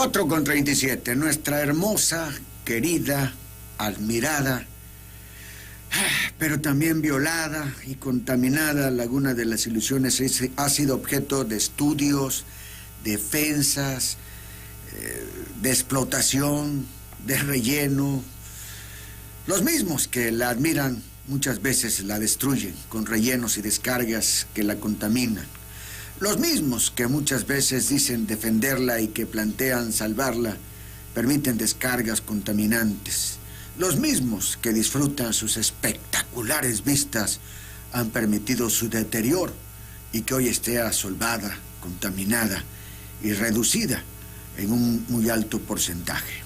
4:37, nuestra hermosa, querida, admirada, pero también violada y contaminada Laguna de las Ilusiones ha sido objeto de estudios, defensas, de explotación, de relleno. Los mismos que la admiran muchas veces la destruyen con rellenos y descargas que la contaminan. Los mismos que muchas veces dicen defenderla y que plantean salvarla, permiten descargas contaminantes. Los mismos que disfrutan sus espectaculares vistas han permitido su deterioro y que hoy esté asolvada, contaminada y reducida en un muy alto porcentaje.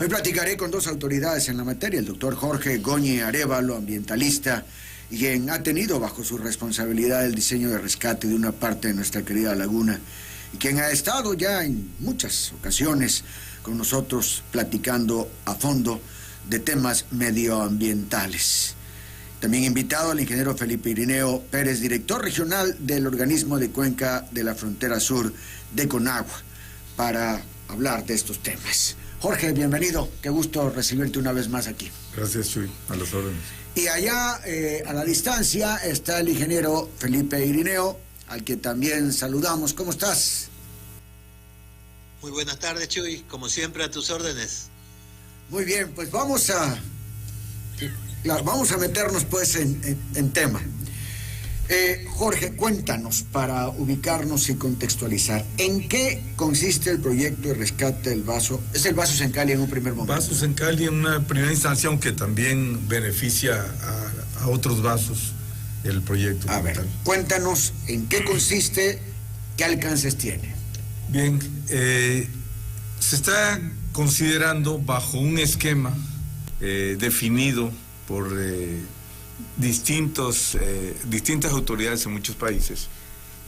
Hoy platicaré con dos autoridades en la materia, el doctor Jorge Goñi Arévalo, ambientalista, y quien ha tenido bajo su responsabilidad el diseño de rescate de una parte de nuestra querida laguna, y quien ha estado ya en muchas ocasiones con nosotros platicando a fondo de temas medioambientales. También invitado al ingeniero Felipe Irineo Pérez, director regional del organismo de Cuenca de la Frontera Sur de Conagua, para hablar de estos temas. Jorge, bienvenido. Qué gusto recibirte una vez más aquí. Gracias, Chuy. A las órdenes. Y allá, a la distancia, está el ingeniero Felipe Irineo, al que también saludamos. ¿Cómo estás? Muy buenas tardes, Chuy. Como siempre, a tus órdenes. Muy bien, pues vamos a meternos pues en tema. Jorge, cuéntanos para ubicarnos y contextualizar. ¿En qué consiste el proyecto de rescate del vaso? Es el vaso Sencali en un primer momento. Vaso Sencali en una primera instancia, aunque también beneficia a otros vasos el proyecto. A ver, cuéntanos en qué consiste, qué alcances tiene. Bien, se está considerando bajo un esquema definido por distintas autoridades en muchos países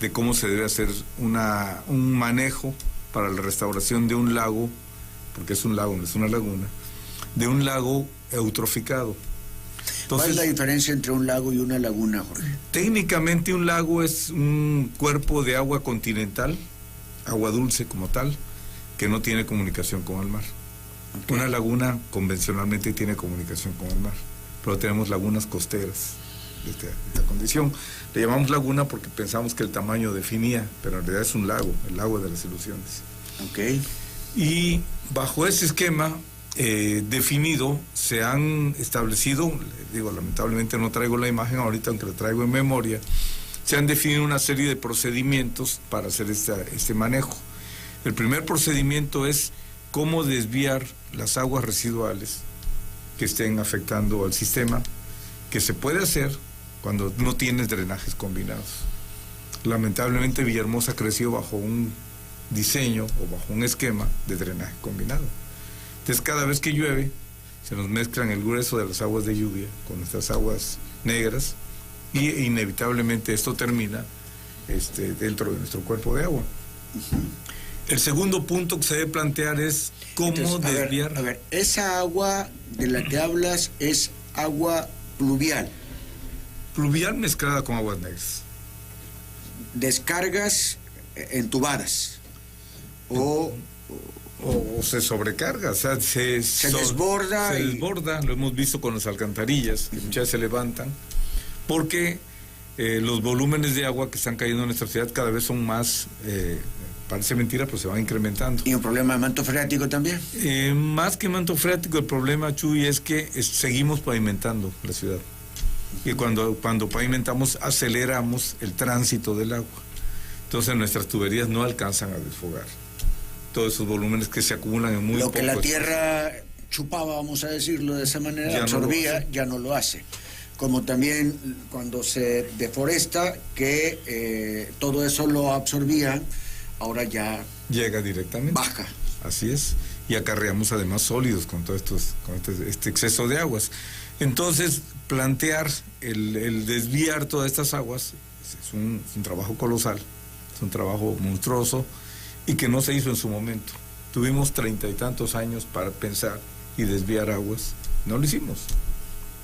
de cómo se debe hacer un manejo para la restauración de un lago, porque es un lago, no es una laguna, de un lago eutroficado. Entonces, ¿cuál es la diferencia entre un lago y una laguna, Jorge? Técnicamente un lago es un cuerpo de agua continental, agua dulce como tal, que no tiene comunicación con el mar. Okay. Una laguna convencionalmente tiene comunicación con el mar, pero tenemos lagunas costeras de esta condición. Le llamamos laguna porque pensamos que el tamaño definía, pero en realidad es un lago, el lago de las Ilusiones. Okay. Y bajo ese esquema definido se han establecido, digo, lamentablemente no traigo la imagen ahorita, aunque la traigo en memoria, se han definido una serie de procedimientos para hacer este manejo. El primer procedimiento es cómo desviar las aguas residuales que estén afectando al sistema, que se puede hacer cuando no tienes drenajes combinados. Lamentablemente Villahermosa creció bajo un diseño o bajo un esquema de drenaje combinado. Entonces cada vez que llueve se nos mezclan el grueso de las aguas de lluvia con estas aguas negras y inevitablemente esto termina dentro de nuestro cuerpo de agua. El segundo punto que se debe plantear es cómo desviar. A ver, esa agua de la que hablas es agua pluvial. Pluvial mezclada con aguas negras. Descargas entubadas. O se sobrecarga, o sea, se desborda. Se desborda, lo hemos visto con las alcantarillas, que muchas veces se levantan, porque los volúmenes de agua que están cayendo en nuestra ciudad cada vez son más, parece mentira, pero se van incrementando. ¿Y un problema de manto freático también? Más que manto freático, el problema, Chuy, es que seguimos pavimentando la ciudad. Y cuando pavimentamos, aceleramos el tránsito del agua. Entonces nuestras tuberías no alcanzan a desfogar todos esos volúmenes que se acumulan en muy poco. Lo que la tierra chupaba, vamos a decirlo de esa manera, absorbía, ya no lo hace. Como también cuando se deforesta, que todo eso lo absorbía, ahora ya llega directamente. Baja. Así es. Y acarreamos además sólidos con todo este exceso de aguas. Entonces, plantear el desviar todas estas aguas es un trabajo colosal, es un trabajo monstruoso y que no se hizo en su momento. Tuvimos 30 y tantos años para pensar y desviar aguas. No lo hicimos.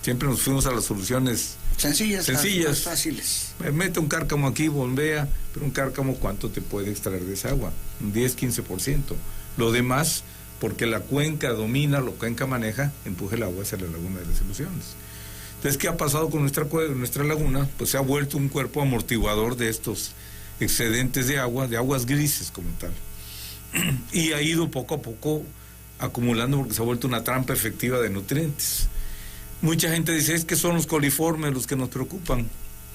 Siempre nos fuimos a las soluciones sencillas. Fáciles. Mete un cárcamo aquí, bombea, pero un cárcamo, ¿cuánto te puede extraer de esa agua? Un 10, 15%. Lo demás, porque la cuenca domina, la cuenca maneja, empuje el agua hacia la laguna de las Ilusiones. Entonces, ¿qué ha pasado con nuestra laguna? Pues se ha vuelto un cuerpo amortiguador de estos excedentes de aguas grises como tal. Y ha ido poco a poco acumulando porque se ha vuelto una trampa efectiva de nutrientes. Mucha gente dice, es que son los coliformes los que nos preocupan.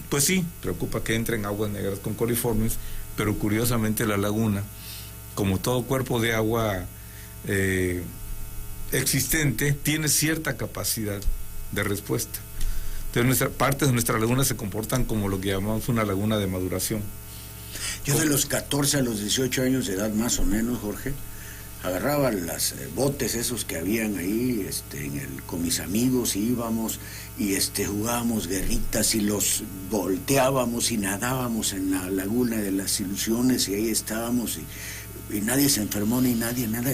Pues sí, preocupa que entren aguas negras con coliformes, pero curiosamente la laguna, como todo cuerpo de agua existente, tiene cierta capacidad de respuesta. Entonces, partes de nuestra laguna se comportan como lo que llamamos una laguna de maduración. Yo de los 14 a los 18 años de edad, más o menos, Jorge, agarraba los botes esos que habían ahí, con mis amigos, íbamos y jugábamos guerritas y los volteábamos y nadábamos en la laguna de las Ilusiones y ahí estábamos y nadie se enfermó ni nadie, nada.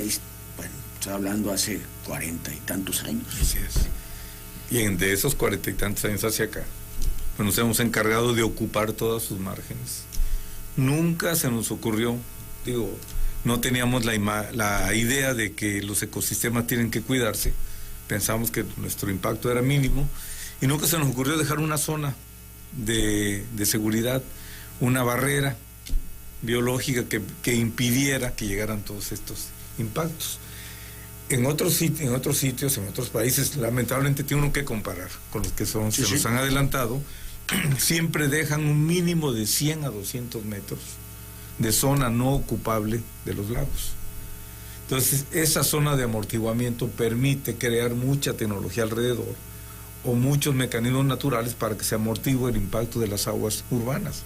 Bueno, estoy hablando hace 40 y tantos años. Así es. Y de esos 40 y tantos años hacia acá, pues nos hemos encargado de ocupar todas sus márgenes. Nunca se nos ocurrió, no teníamos la idea de que los ecosistemas tienen que cuidarse, pensamos que nuestro impacto era mínimo y nunca se nos ocurrió dejar una zona de seguridad, una barrera biológica que impidiera que llegaran todos estos impactos. En otros sitios, en otros países, lamentablemente tiene uno que comparar con los que se nos han adelantado, siempre dejan un mínimo de 100 a 200 metros de zona no ocupable de los lagos. Entonces, esa zona de amortiguamiento permite crear mucha tecnología alrededor o muchos mecanismos naturales para que se amortigue el impacto de las aguas urbanas.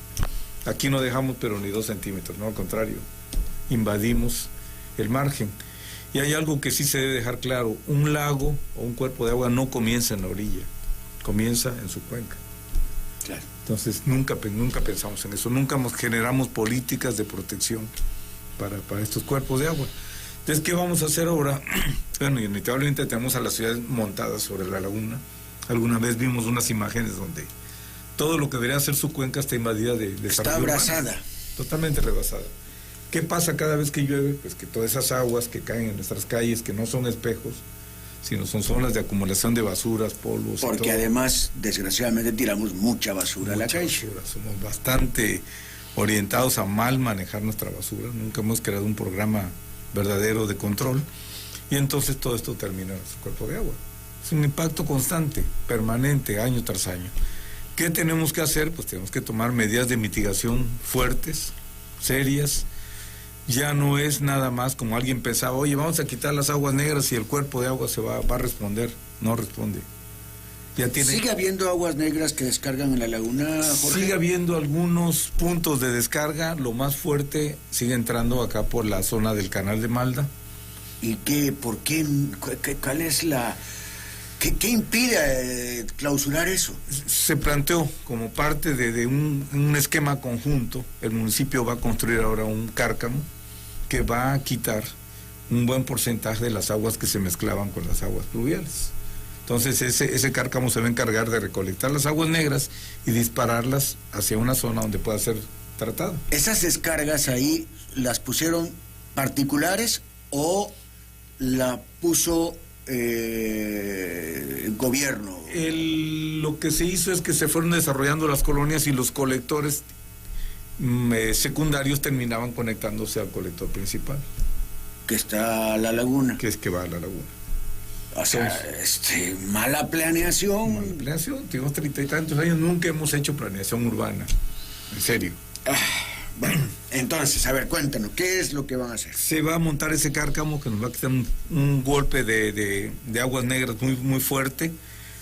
Aquí no dejamos pero ni 2 centímetros, no, al contrario, invadimos el margen. Y hay algo que sí se debe dejar claro, un lago o un cuerpo de agua no comienza en la orilla, comienza en su cuenca. Claro. Entonces nunca pensamos en eso, nunca generamos políticas de protección para estos cuerpos de agua. Entonces, ¿qué vamos a hacer ahora? Bueno, inevitablemente tenemos a las ciudades montadas sobre la laguna. Alguna vez vimos unas imágenes donde todo lo que debería ser su cuenca está invadida de está abrazada. Totalmente rebasada. ¿Qué pasa cada vez que llueve? Pues que todas esas aguas que caen en nuestras calles, que no son espejos, sino son zonas de acumulación de basuras, polvos. Porque además, desgraciadamente, tiramos mucha basura a la calle. Somos bastante orientados a mal manejar nuestra basura. Nunca hemos creado un programa verdadero de control. Y entonces todo esto termina en su cuerpo de agua. Es un impacto constante, permanente, año tras año. ¿Qué tenemos que hacer? Pues tenemos que tomar medidas de mitigación fuertes, serias. Ya no es nada más como alguien pensaba, oye, vamos a quitar las aguas negras y el cuerpo de agua va a responder. No responde. ¿Sigue habiendo aguas negras que descargan en la laguna, Jorge? Sigue habiendo algunos puntos de descarga. Lo más fuerte sigue entrando acá por la zona del Canal de Malda. ¿Y por qué? ¿Cuál es ¿Qué impide clausurar eso? Se planteó como parte de un esquema conjunto. El municipio va a construir ahora un cárcamo que va a quitar un buen porcentaje de las aguas que se mezclaban con las aguas pluviales. Entonces ese cárcamo se va a encargar de recolectar las aguas negras y dispararlas hacia una zona donde pueda ser tratada. ¿Esas descargas ahí las pusieron particulares o la puso el gobierno? Lo que se hizo es que se fueron desarrollando las colonias y los colectores secundarios terminaban conectándose al colector principal. Que está a la laguna. Que es que va a la laguna. O sea, mala planeación. Mala planeación. Tenemos 30 y tantos años, nunca hemos hecho planeación urbana. En serio. Bueno, entonces, a ver, cuéntanos, ¿qué es lo que van a hacer? Se va a montar ese cárcamo que nos va a quitar un golpe de aguas negras muy, muy fuerte.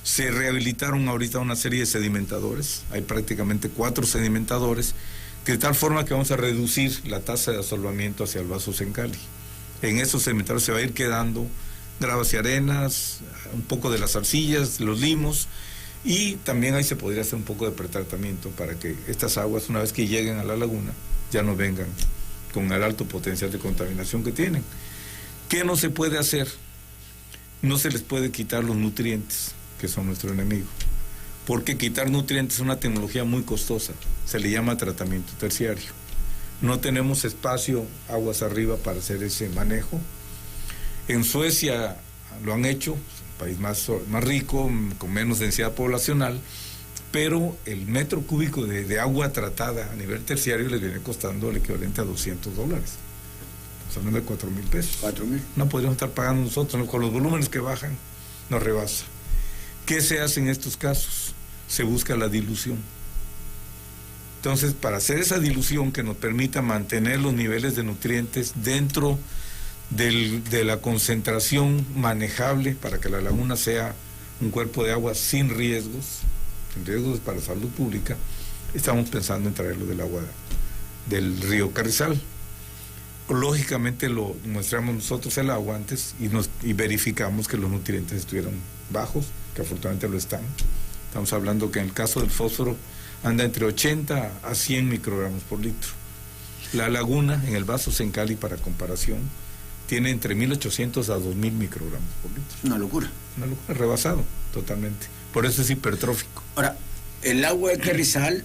Se rehabilitaron ahorita una serie de sedimentadores. Hay prácticamente 4 sedimentadores, que de tal forma que vamos a reducir la tasa de asolvamiento hacia el vaso Sencali. En esos sedimentadores se va a ir quedando gravas y arenas, un poco de las arcillas, los limos, y también ahí se podría hacer un poco de pretratamiento para que estas aguas, una vez que lleguen a la laguna, ya no vengan con el alto potencial de contaminación que tienen. ¿Qué no se puede hacer? No se les puede quitar los nutrientes, que son nuestro enemigo, porque quitar nutrientes es una tecnología muy costosa, se le llama tratamiento terciario. no tenemos espacio aguas arriba para hacer ese manejo. En Suecia lo han hecho, un país más rico, con menos densidad poblacional, pero el metro cúbico de agua tratada a nivel terciario les viene costando el equivalente a $200. Estamos hablando de 4,000 pesos. 4,000. No podríamos estar pagando nosotros, con los volúmenes que bajan, nos rebasa. ¿Qué se hace en estos casos? Se busca la dilución. Entonces, para hacer esa dilución que nos permita mantener los niveles de nutrientes dentro de la concentración manejable, para que la laguna sea un cuerpo de agua sin riesgos para la salud pública, estamos pensando en traerlo del agua del río Carrizal. Lógicamente lo muestramos nosotros el agua antes y verificamos que los nutrientes estuvieran bajos, que afortunadamente lo están. Estamos hablando que en el caso del fósforo anda entre 80 a 100 microgramos por litro. La laguna, en el vaso Sencali, para comparación, tiene entre 1.800 a 2.000 microgramos por litro. Una locura. Una locura, rebasado totalmente. Por eso es hipertrófico. Ahora, el agua de Carrizal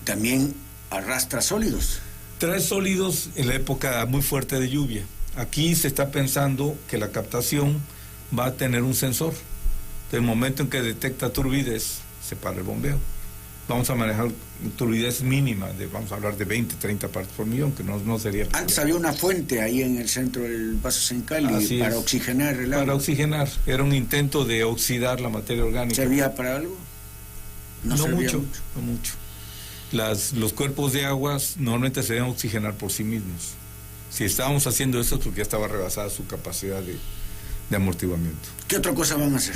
también arrastra sólidos. Trae sólidos en la época muy fuerte de lluvia. Aquí se está pensando que la captación va a tener un sensor. Del momento en que detecta turbidez, se para el bombeo. Vamos a manejar turbidez mínima, vamos a hablar de 20, 30 partes por millón, que no sería... Antes había una fuente ahí en el centro del vaso Sencali para oxigenar el agua. Para oxigenar, era un intento de oxidar la materia orgánica. ¿Servía para algo? No mucho. Los cuerpos de aguas normalmente se deben oxigenar por sí mismos. Si estábamos haciendo eso, porque ya estaba rebasada su capacidad de amortiguamiento. ¿Qué otra cosa van a hacer?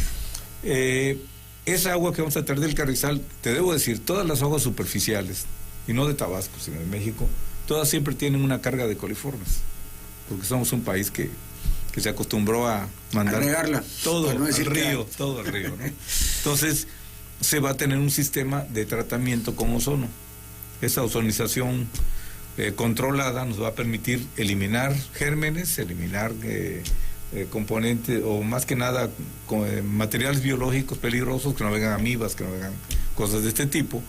Esa agua que vamos a traer del Carrizal, te debo decir, todas las aguas superficiales, y no de Tabasco, sino de México, todas siempre tienen una carga de coliformes, porque somos un país que se acostumbró a mandar todo al río, ¿no? Entonces, se va a tener un sistema de tratamiento con ozono. Esa ozonización controlada nos va a permitir eliminar gérmenes, eliminar componentes, o más que nada materiales biológicos peligrosos, que no vengan amibas, que no vengan cosas de este tipo,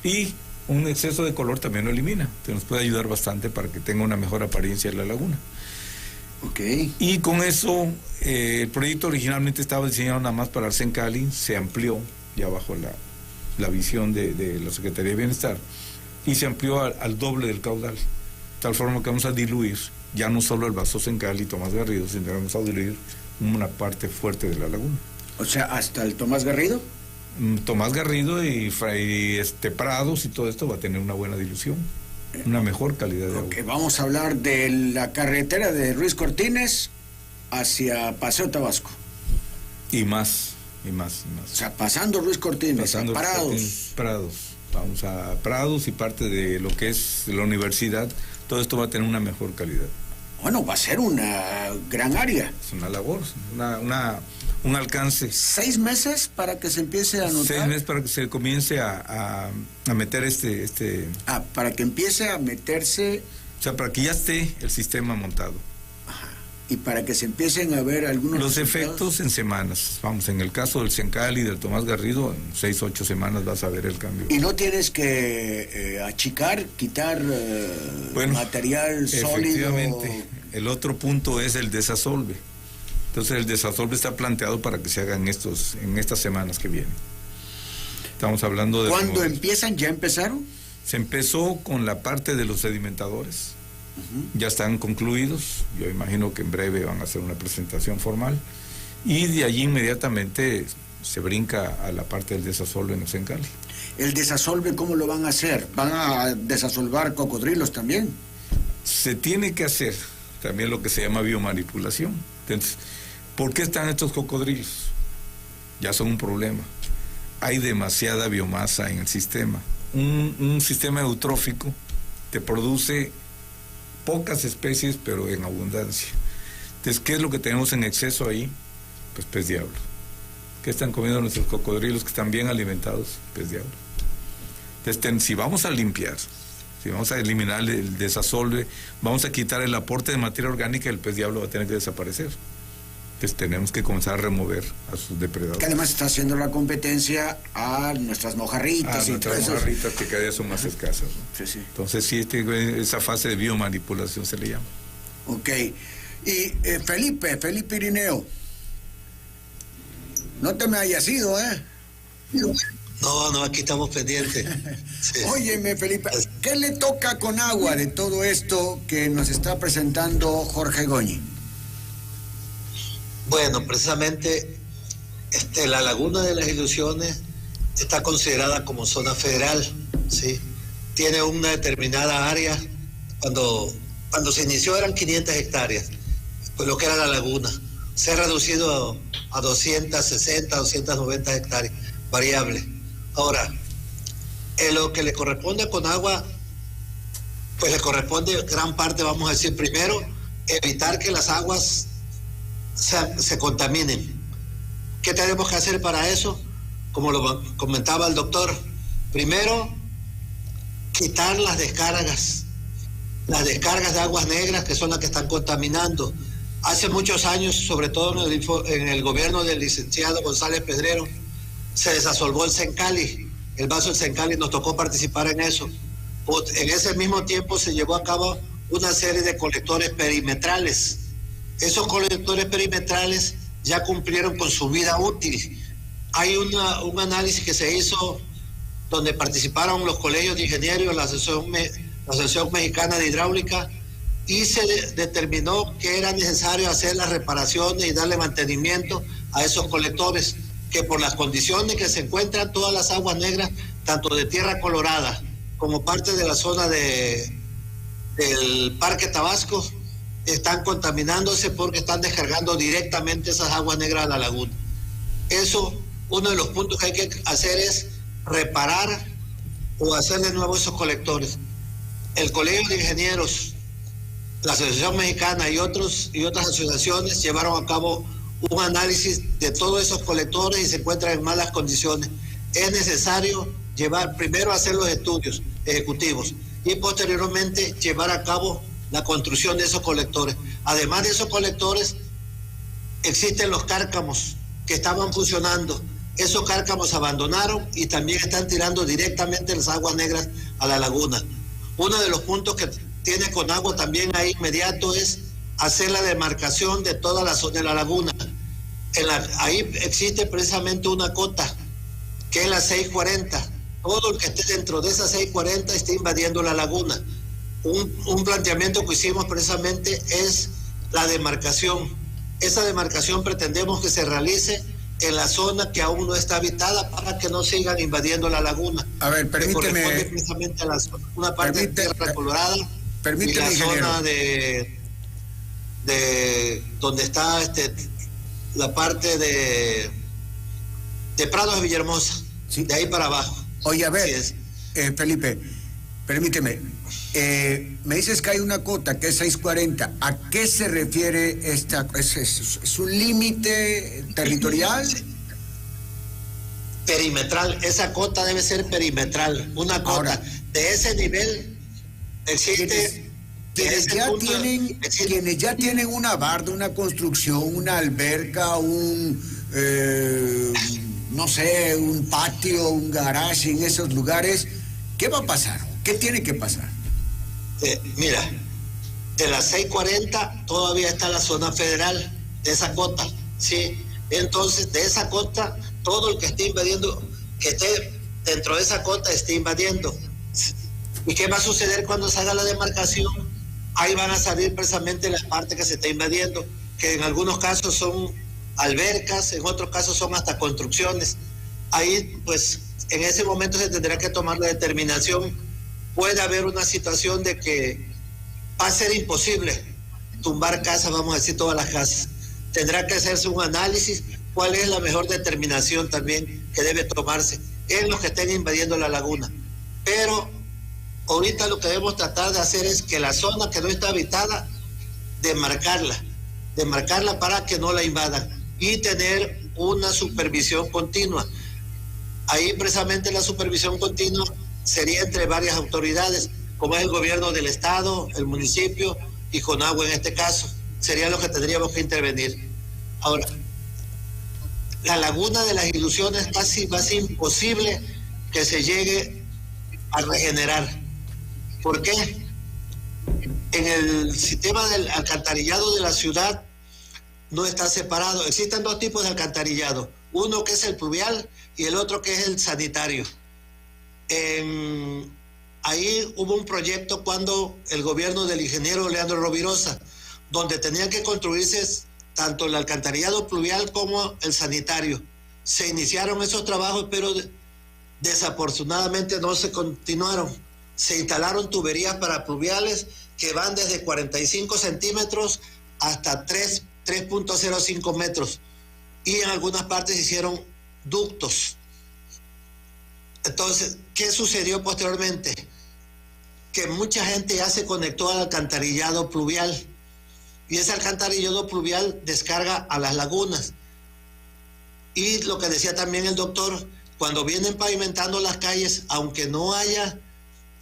y un exceso de color también lo elimina, que nos puede ayudar bastante para que tenga una mejor apariencia en la laguna. Okay. Y con eso, el proyecto originalmente estaba diseñado nada más para el Sencali, se amplió ya bajo la visión de la Secretaría de Bienestar, y se amplió al doble del caudal, de tal forma que vamos a diluir ya no solo el vaso Sencali y Tomás Garrido, sino que vamos a diluir una parte fuerte de la laguna. O sea, hasta el Tomás Garrido. Tomás Garrido y Prados y todo esto va a tener una buena dilución, una mejor calidad de agua. Vamos a hablar de la carretera de Ruiz Cortines hacia Paseo Tabasco. Y más. O sea, pasando Ruiz Cortines, a Prados. Vamos a Prados y parte de lo que es la universidad. Todo esto va a tener una mejor calidad. Bueno, va a ser una gran área. Es una labor, un alcance. 6 meses para que se empiece a notar. 6 meses para que se comience a meter para que empiece a meterse. O sea, para que ya esté el sistema montado. Ajá. Y para que se empiecen a ver algunos los efectos en semanas. Vamos, en el caso del Sencali y del Tomás Garrido, en 6, 8 semanas vas a ver el cambio. Y no tienes que achicar, quitar material sólido. Efectivamente. El otro punto es el desasolve. Entonces el desasolve está planteado para que se haga en estas semanas que vienen. Estamos hablando de... ¿Cuándo empiezan? ¿Ya empezaron? Se empezó con la parte de los sedimentadores. Ya están concluidos, yo imagino que en breve van a hacer una presentación formal, y de allí inmediatamente se brinca a la parte del desasolve en el Sencali. ¿El desasolve cómo lo van a hacer? ¿Van a desasolvar cocodrilos también? Se tiene que hacer también lo que se llama biomanipulación. Entonces, ¿por qué están estos cocodrilos? Ya son un problema. Hay demasiada biomasa en el sistema. Un sistema eutrófico te produce pocas especies, pero en abundancia. Entonces, ¿qué es lo que tenemos en exceso ahí? Pues pez diablo. ¿Qué están comiendo nuestros cocodrilos que están bien alimentados? Pez diablo. Entonces, si vamos a limpiar, si vamos a eliminar el desasolve, vamos a quitar el aporte de materia orgánica, el pez diablo va a tener que desaparecer. pues tenemos que comenzar a remover a sus depredadores. Que además está haciendo la competencia a nuestras mojarritas y todo eso. Nuestras mojarritas que cada día son más escasas, ¿no? Sí, sí. Entonces sí, esa fase de biomanipulación se le llama. Ok. Y Felipe Irineo, no te me hayas ido, ¿eh? No, aquí estamos pendientes. Sí. Óyeme, Felipe, ¿qué le toca con agua de todo esto que nos está presentando Jorge Goñi? Bueno, precisamente la Laguna de las Ilusiones está considerada como zona federal, ¿sí? Tiene una determinada área. Cuando se inició eran 500 hectáreas, pues lo que era la laguna. Se ha reducido a 260, 290 hectáreas, variable. Ahora, en lo que le corresponde a Conagua, pues le corresponde gran parte, vamos a decir, primero, evitar que las aguas se contaminen. ¿Qué tenemos que hacer para eso? Como lo comentaba el doctor, primero, quitar las descargas de aguas negras, que son las que están contaminando. Hace muchos años, sobre todo en el gobierno del licenciado González Pedrero, se desasolvó el Sencali, el vaso del Sencali, nos tocó participar en eso. En ese mismo tiempo se llevó a cabo una serie de colectores perimetrales. Esos colectores perimetrales ya cumplieron con su vida útil. Hay un análisis que se hizo donde participaron los colegios de ingenieros, la Asociación Mexicana de Hidráulica, y se determinó que era necesario hacer las reparaciones y darle mantenimiento a esos colectores, que por las condiciones que se encuentran todas las aguas negras, tanto de Tierra Colorada como parte de la zona del Parque Tabasco, están contaminándose porque están descargando directamente esas aguas negras a la laguna. Eso, uno de los puntos que hay que hacer es reparar o hacer de nuevo esos colectores. El Colegio de Ingenieros, la Asociación Mexicana y otras asociaciones llevaron a cabo un análisis de todos esos colectores y se encuentran en malas condiciones. Es necesario primero hacer los estudios ejecutivos y posteriormente llevar a cabo la construcción de esos colectores. Además de esos colectores, existen los cárcamos que estaban funcionando. Esos cárcamos abandonaron y también están tirando directamente las aguas negras a la laguna. Uno de los puntos que tiene Conagua también ahí inmediato es hacer la demarcación de toda la zona de la laguna. Ahí existe precisamente una cota, que es la 640. Todo el que esté dentro de esa 640 está invadiendo la laguna. Un planteamiento que hicimos precisamente es la demarcación. Esa demarcación pretendemos que se realice en la zona que aún no está habitada para que no sigan invadiendo la laguna. A ver, permíteme. Corresponde precisamente a una parte de Tierra Colorada y la zona de donde está la parte de Prados de Villahermosa, sí. De ahí para abajo. Oye, a ver, Felipe, permíteme. Me dices que hay una cota que es 640. ¿A qué se refiere esta? ¿Es un límite territorial? Perimetral. Esa cota debe ser perimetral. Una cota. Ahora, de ese nivel existe. Quienes ya tienen una barda, una construcción, una alberca, no sé, un patio, un garage en esos lugares, ¿qué va a pasar? ¿Qué tiene que pasar? Mira, de las 640 todavía está la zona federal de esa cota, ¿sí? Entonces, de esa cota, todo el que esté invadiendo, que esté dentro de esa cota, esté invadiendo. ¿Y qué va a suceder cuando se haga la demarcación? Ahí van a salir precisamente las partes que se está invadiendo, que en algunos casos son albercas, en otros casos son hasta construcciones. Ahí, pues, en ese momento se tendrá que tomar la determinación. Puede haber una situación de que va a ser imposible tumbar casas, vamos a decir todas las casas. Tendrá que hacerse un análisis, cuál es la mejor determinación también que debe tomarse en los que estén invadiendo la laguna. Pero ahorita lo que debemos tratar de hacer es que la zona que no está habitada, demarcarla para que no la invadan y tener una supervisión continua. Ahí precisamente la supervisión continua sería entre varias autoridades, como es el gobierno del estado, el municipio y Conagua en este caso. Sería lo que tendríamos que intervenir. Ahora, la laguna de las Ilusiones casi va a ser imposible que se llegue a regenerar. ¿Por qué? En el sistema del alcantarillado de la ciudad no está separado. Existen dos tipos de alcantarillado. Uno que es el pluvial y el otro que es el sanitario. Ahí hubo un proyecto cuando el gobierno del ingeniero Leandro Rovirosa, donde tenían que construirse tanto el alcantarillado pluvial como el sanitario. Se iniciaron esos trabajos, pero desafortunadamente no se continuaron. Se instalaron tuberías para pluviales que van desde 45 centímetros hasta 3.05 metros. Y en algunas partes hicieron ductos. Entonces, ¿qué sucedió posteriormente? Que mucha gente ya se conectó al alcantarillado pluvial. Y ese alcantarillado pluvial descarga a las lagunas. Y lo que decía también el doctor, cuando vienen pavimentando las calles, aunque no haya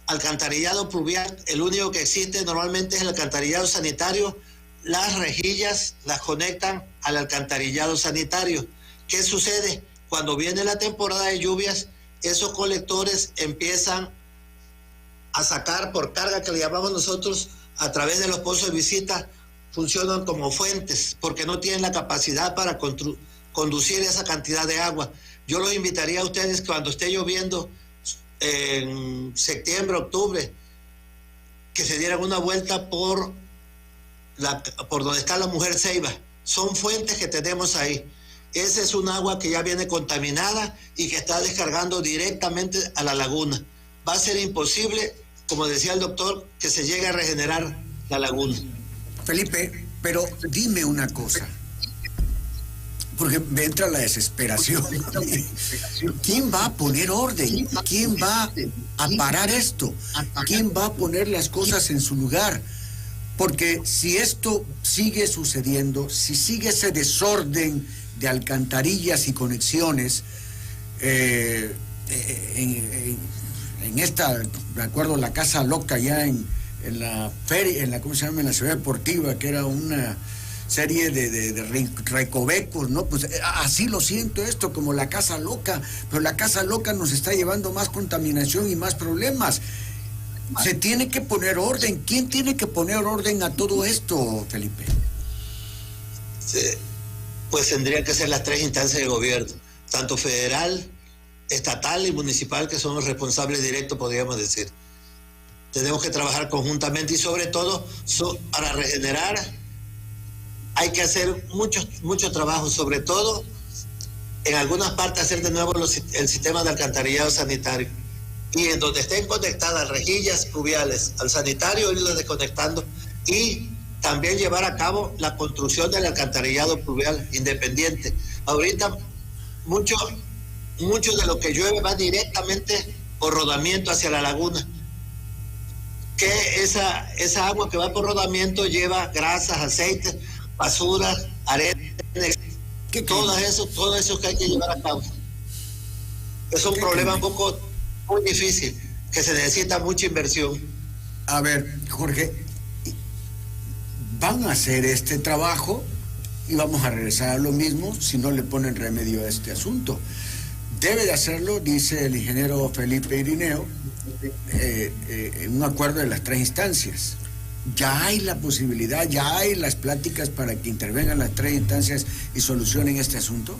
alcantarillado pluvial, el único que existe normalmente es el alcantarillado sanitario. Las rejillas las conectan al alcantarillado sanitario. ¿Qué sucede? Cuando viene la temporada de lluvias, esos colectores empiezan a sacar por carga, que le llamamos nosotros, a través de los pozos de visita, funcionan como fuentes, porque no tienen la capacidad para conducir esa cantidad de agua. Yo los invitaría a ustedes que cuando esté lloviendo en septiembre, octubre, que se dieran una vuelta por donde está la Mujer Ceiba. Son fuentes que tenemos ahí. Esa es un agua que ya viene contaminada y que está descargando directamente a la laguna. Va a ser imposible, como decía el doctor, que se llegue a regenerar la laguna. Felipe, pero dime una cosa, porque me entra la desesperación. ¿Quién va a poner orden? ¿Quién va a parar esto? ¿Quién va a poner las cosas en su lugar? Porque si esto sigue sucediendo, si sigue ese desorden de alcantarillas y conexiones, en esta, de acuerdo, la Casa Loca ya en la feria, ¿cómo se llama? En la ciudad deportiva, que era una serie de recovecos, ¿no? Pues así lo siento esto, como la Casa Loca, pero la Casa Loca nos está llevando más contaminación y más problemas. Se tiene que poner orden. ¿Quién tiene que poner orden a todo esto, Felipe? Sí, pues tendrían que ser las tres instancias de gobierno, tanto federal, estatal y municipal, que son los responsables directos, podríamos decir. Tenemos que trabajar conjuntamente y sobre todo para regenerar hay que hacer mucho trabajo, sobre todo en algunas partes hacer de nuevo el sistema de alcantarillado sanitario. Y en donde estén conectadas rejillas pluviales al sanitario, irlas desconectando y también llevar a cabo la construcción del alcantarillado pluvial independiente. Ahorita mucho de lo que llueve va directamente por rodamiento hacia la laguna. Que esa agua que va por rodamiento lleva grasas, aceites, basura, arena, todo eso que hay que llevar a cabo. Es un problema muy difícil, que se necesita mucha inversión. A ver, Jorge, van a hacer este trabajo y vamos a regresar a lo mismo si no le ponen remedio a este asunto. Debe de hacerlo, dice el ingeniero Felipe Irineo, en un acuerdo de las tres instancias. Ya hay la posibilidad, ya hay las pláticas para que intervengan las tres instancias y solucionen este asunto.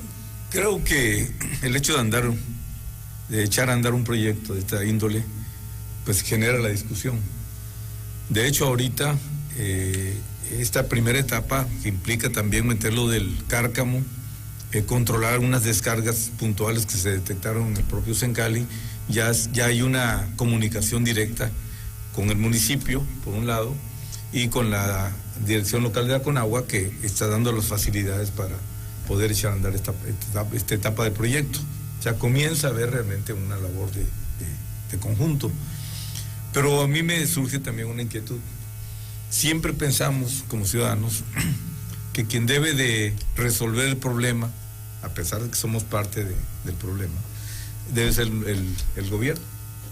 Creo que el hecho de echar a andar un proyecto de esta índole, pues genera la discusión. De hecho, ahorita, esta primera etapa, que implica también meterlo del cárcamo, controlar unas descargas puntuales que se detectaron en el propio Sencali, ya hay una comunicación directa con el municipio, por un lado, y con la Dirección Local de Aconagua, que está dando las facilidades para poder echar a andar esta etapa del proyecto. Ya comienza a haber realmente una labor de conjunto. Pero a mí me surge también una inquietud. Siempre pensamos, como ciudadanos, que quien debe de resolver el problema, a pesar de que somos parte del problema, debe ser el gobierno,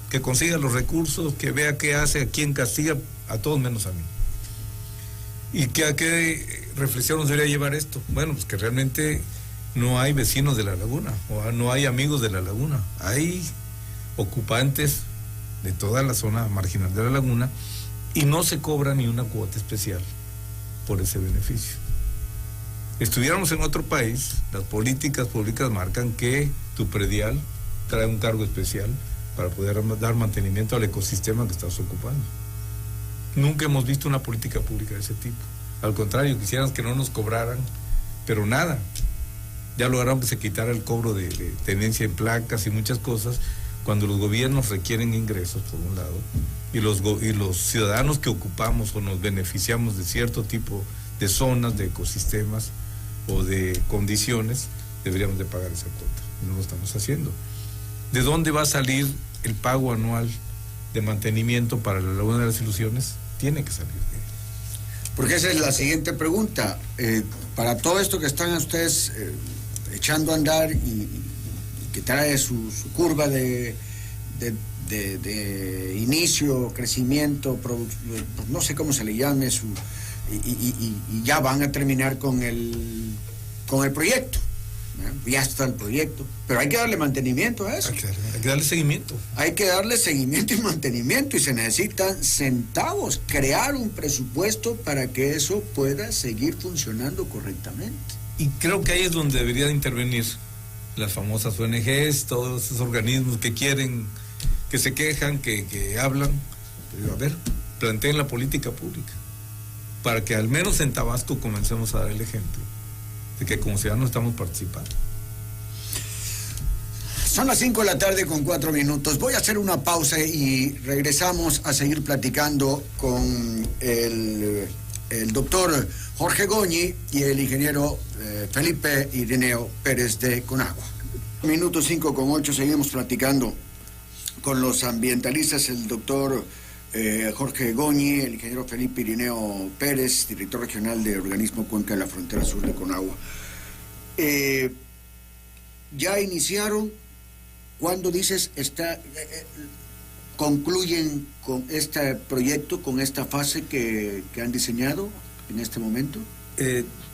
que consiga los recursos, que vea qué hace, a quién castiga, a todos menos a mí. ¿Y a qué reflexión nos debería llevar esto? Bueno, pues que realmente no hay vecinos de la laguna, o no hay amigos de la laguna, hay ocupantes de toda la zona marginal de la laguna y no se cobra ni una cuota especial por ese beneficio. Estuviéramos en otro país, las políticas públicas marcan que tu predial trae un cargo especial para poder dar mantenimiento al ecosistema que estás ocupando. Nunca hemos visto una política pública de ese tipo. Al contrario, quisieran que no nos cobraran, pero nada. Ya lograron que se quitara el cobro de tenencia en placas y muchas cosas, cuando los gobiernos requieren ingresos, por un lado, y los ciudadanos que ocupamos o nos beneficiamos de cierto tipo de zonas, de ecosistemas o de condiciones, deberíamos de pagar esa cuota. Y no lo estamos haciendo. ¿De dónde va a salir el pago anual de mantenimiento para la Laguna de las Ilusiones? Tiene que salir de ahí. Porque esa es la siguiente pregunta. Para todo esto que están ustedes echando a andar y que trae su curva de inicio, crecimiento, no sé cómo se le llame, y ya van a terminar con el proyecto. Ya está el proyecto, pero hay que darle mantenimiento a eso. Hay que darle seguimiento. Hay que darle seguimiento y mantenimiento, y se necesitan centavos, crear un presupuesto para que eso pueda seguir funcionando correctamente. Y creo que ahí es donde debería de intervenir las famosas ONGs, todos esos organismos que quieren, que se quejan, que hablan. Pero a ver, planteen la política pública, para que al menos en Tabasco comencemos a dar el ejemplo de que como ciudadanos estamos participando. Son las 5 de la tarde con 4 minutos. Voy a hacer una pausa y regresamos a seguir platicando con el doctor Jorge Goñi y el ingeniero Felipe Irineo Pérez de Conagua. Minuto 5 con 8, seguimos platicando con los ambientalistas, el doctor Jorge Goñi, el ingeniero Felipe Irineo Pérez, director regional de Organismo Cuenca de la Frontera Sur de Conagua. Ya iniciaron, ¿cuándo dices concluyen con este proyecto, con esta fase que han diseñado en este momento?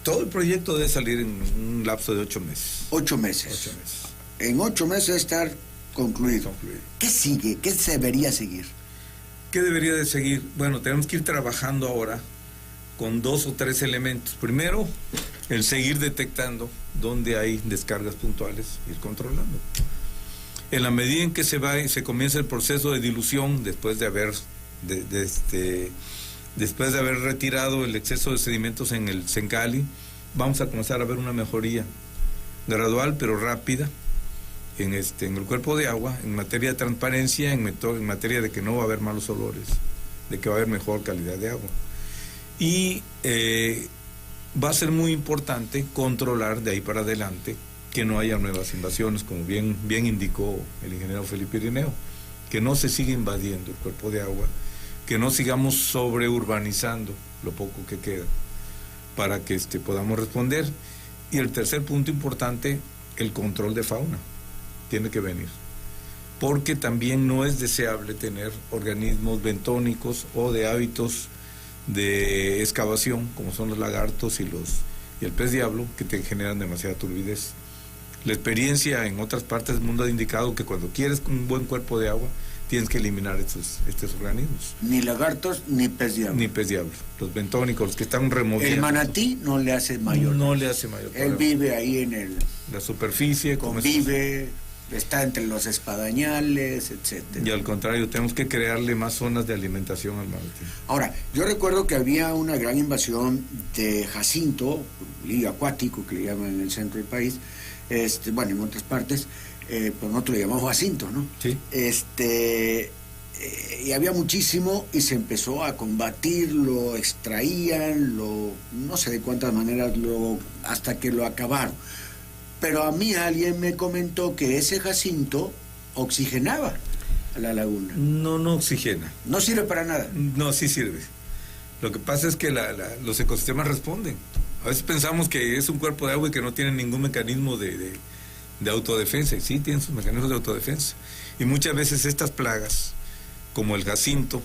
Todo el proyecto debe salir en un lapso de 8 meses. 8 meses. 8 meses. En 8 meses debe estar concluido. ¿Qué sigue? ¿Qué se debería seguir? ¿Qué debería de seguir? Bueno, tenemos que ir trabajando ahora con 2 o 3 elementos. Primero, el seguir detectando dónde hay descargas puntuales, ir controlando. En la medida en que se comienza el proceso de dilución, después de haber retirado el exceso de sedimentos en el Sencali, vamos a comenzar a ver una mejoría gradual pero rápida en el cuerpo de agua, en materia de transparencia, en materia de que no va a haber malos olores, de que va a haber mejor calidad de agua. Y va a ser muy importante controlar de ahí para adelante que no haya nuevas invasiones, como bien indicó el ingeniero Felipe Irineo, que no se siga invadiendo el cuerpo de agua, que no sigamos sobreurbanizando lo poco que queda, para que podamos responder. Y el tercer punto importante, el control de fauna, tiene que venir, porque también no es deseable tener organismos bentónicos o de hábitos de excavación, como son los lagartos y el pez diablo, que te generan demasiada turbidez. La experiencia en otras partes del mundo ha indicado que cuando quieres un buen cuerpo de agua, tienes que eliminar estos organismos. Ni lagartos ni pez diablo. Ni pez diablo. Los bentónicos, los que están removiendo. El manatí no le hace mayor. No le hace mayor. Él vive ahí en la superficie. Convive, está entre los espadañales, etcétera. Y al contrario, tenemos que crearle más zonas de alimentación al manatí. Ahora, yo recuerdo que había una gran invasión de jacinto, lío acuático, que le llaman en el centro del país, bueno, en otras partes, pero nosotros le llamamos jacinto, ¿no? Sí. Y había muchísimo y se empezó a combatir, lo extraían, no sé de cuántas maneras, hasta que lo acabaron. Pero a mí alguien me comentó que ese jacinto oxigenaba a la laguna. No oxigena. ¿No sirve para nada? No, sí sirve. Lo que pasa es que los ecosistemas responden. A veces pensamos que es un cuerpo de agua y que no tiene ningún mecanismo de autodefensa, y sí tienen sus mecanismos de autodefensa. Y muchas veces estas plagas, como el jacinto,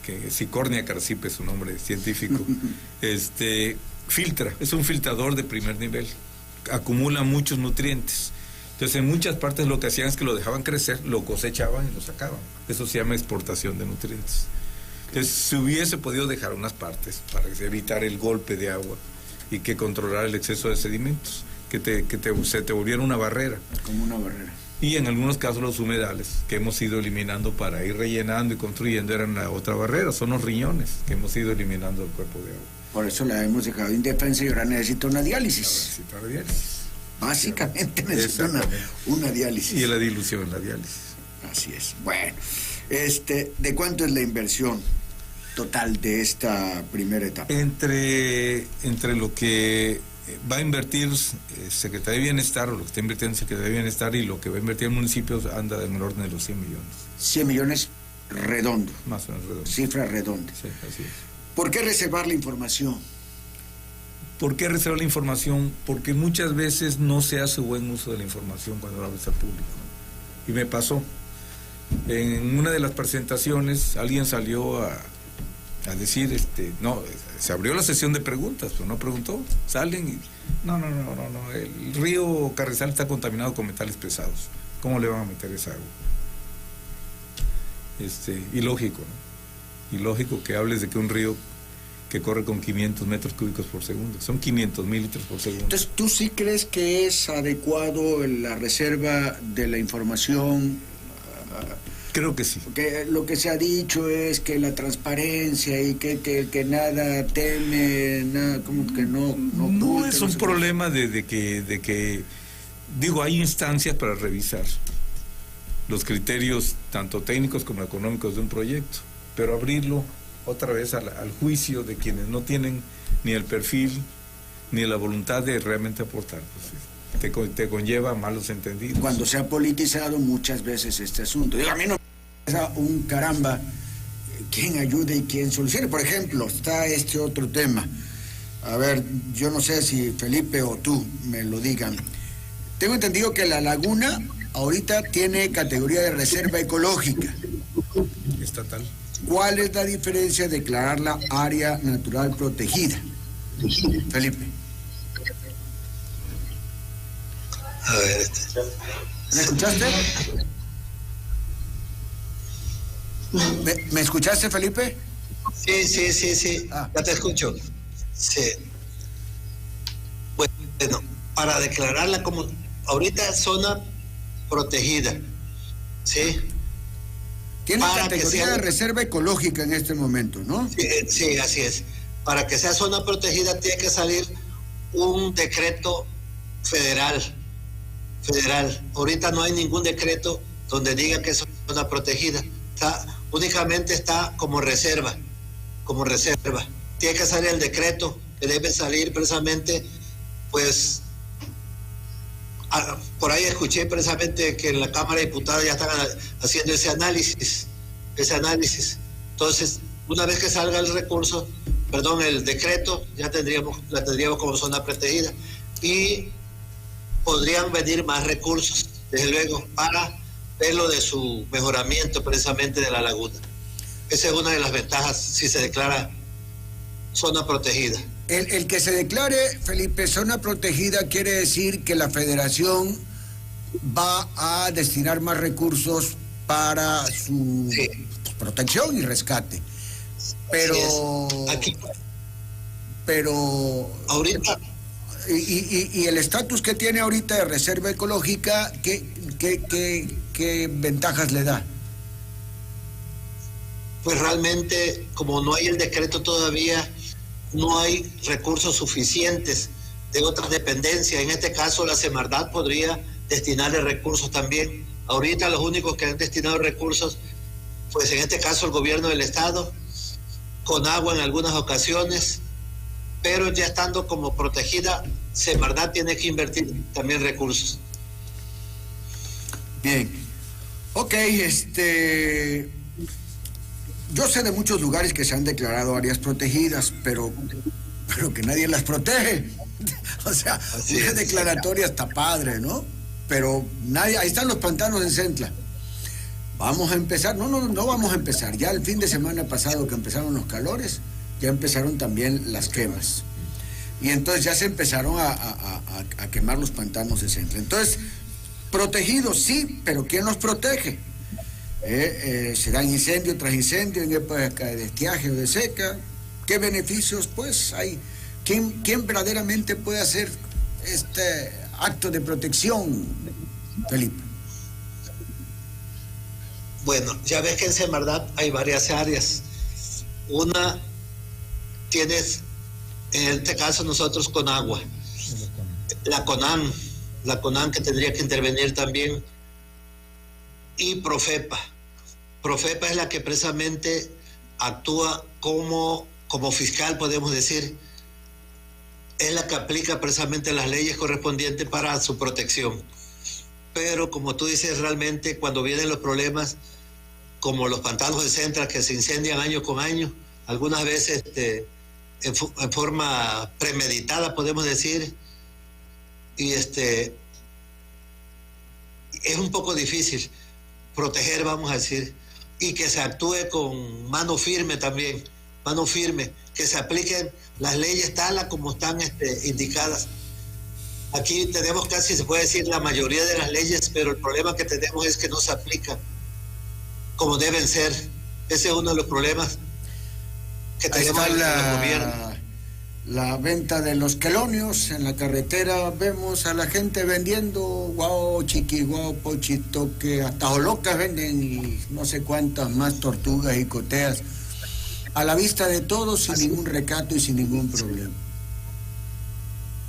que Sicornia carcipe es su nombre científico, filtra, es un filtrador de primer nivel, acumula muchos nutrientes. Entonces en muchas partes lo que hacían es que lo dejaban crecer, lo cosechaban y lo sacaban. Eso se llama exportación de nutrientes. Entonces se hubiese podido dejar unas partes para evitar el golpe de agua y que controlar el exceso de sedimentos, se te volviera una barrera. Como una barrera. Y en algunos casos los humedales que hemos ido eliminando para ir rellenando y construyendo eran la otra barrera, son los riñones que hemos ido eliminando del cuerpo de agua. Por eso la hemos dejado indefensa y ahora necesita una diálisis. Necesita una diálisis. Básicamente necesita una diálisis. Y la dilución, la diálisis. Así es. Bueno, ¿de cuánto es la inversión total de esta primera etapa? Entre lo que va a invertir Secretaría de Bienestar, o lo que está invirtiendo Secretaría de Bienestar, y lo que va a invertir el municipio, anda en el orden de los 100 millones. 100 millones redondo. Más o menos redondo. Cifra redonda. Sí, así es. ¿Por qué reservar la información? ¿Por qué reservar la información? Porque muchas veces no se hace buen uso de la información cuando la hablas al público. Y me pasó. En una de las presentaciones alguien salió a decir, se abrió la sesión de preguntas, pero no preguntó. Salen y, no, el río Carrizal está contaminado con metales pesados. ¿Cómo le van a meter esa agua? Ilógico, ¿no? Ilógico que hables de que un río que corre con 500 metros cúbicos por segundo, son 500,000 litros por segundo. Entonces, ¿tú sí crees que es adecuado la reserva de la información? Creo que sí. Porque lo que se ha dicho es que la transparencia y que nada teme, nada, como que no No es un problema de que, digo, hay instancias para revisar los criterios tanto técnicos como económicos de un proyecto, pero abrirlo otra vez al juicio de quienes no tienen ni el perfil ni la voluntad de realmente aportar, pues, te conlleva malos entendidos. Cuando se ha politizado muchas veces este asunto. Digo, a mí no me interesa un caramba quién ayude y quién solucione. Por ejemplo, está este otro tema. A ver, yo no sé si Felipe o tú me lo digan. Tengo entendido que la laguna ahorita tiene categoría de reserva ecológica. Estatal. ¿Cuál es la diferencia de declararla área natural protegida? Felipe. A ver, ¿Me escuchaste? ¿Me escuchaste, Felipe? Sí. Ya te escucho. Sí. Bueno, para declararla como ahorita zona protegida, ¿sí? Tiene categoría de reserva ecológica en este momento, ¿no? Sí, así es. Para que sea zona protegida tiene que salir un decreto federal. Ahorita no hay ningún decreto donde diga que es zona protegida. Únicamente está como reserva. Tiene que salir el decreto, que debe salir precisamente, pues, por ahí escuché precisamente que en la Cámara de Diputados ya están haciendo ese análisis. Entonces, una vez que salga el decreto, la tendríamos como zona protegida y podrían venir más recursos, desde luego, para ver lo de su mejoramiento precisamente de la laguna. Esa es una de las ventajas si se declara zona protegida. El que se declare, Felipe, zona protegida quiere decir que la federación va a destinar más recursos para su protección y rescate. Pero ahorita y el estatus que tiene ahorita de reserva ecológica, ¿qué ventajas le da? Pues realmente, como no hay el decreto todavía, no hay recursos suficientes de otras dependencias. En este caso, la Semarnat podría destinarle recursos también. Ahorita los únicos que han destinado recursos, pues en este caso el gobierno del estado, con agua en algunas ocasiones, pero ya estando como protegida, Semarnat tiene que invertir también recursos. Bien. Ok, yo sé de muchos lugares que se han declarado áreas protegidas, pero que nadie las protege. O sea, una declaratoria está padre, ¿no? Pero nadie, ahí están los pantanos en Centla. Vamos a empezar, no vamos a empezar. Ya el fin de semana pasado que empezaron los calores, ya empezaron también las quemas. Y entonces ya se empezaron a quemar los pantanos de Centra. Entonces, protegidos sí, pero ¿quién los protege? Se dan incendio tras incendio en época de estiaje o de seca. ¿Qué beneficios pues hay? ¿Quién verdaderamente puede hacer este acto de protección, Felipe? Bueno, ya ves que en Semarnat hay varias áreas. Una tienes, en este caso nosotros con agua, la CONAN que tendría que intervenir también, y Profepa. Profepa es la que precisamente actúa como fiscal, podemos decir, es la que aplica precisamente las leyes correspondientes para su protección. Pero como tú dices, realmente cuando vienen los problemas, como los pantanos de Centra que se incendian año con año, algunas veces en forma premeditada, podemos decir, y es un poco difícil proteger, vamos a decir, y que se actúe con mano firme también, que se apliquen las leyes tal como están indicadas. Aquí tenemos casi, se puede decir, la mayoría de las leyes, pero el problema que tenemos es que no se aplican como deben ser. Ese es uno de los problemas que tenemos en el gobierno. La venta de los quelonios en la carretera, vemos a la gente vendiendo guau, chiqui, guau, pochito, que hasta holocas venden y no sé cuántas más tortugas y coteas, a la vista de todos, sin ningún recato y sin ningún problema.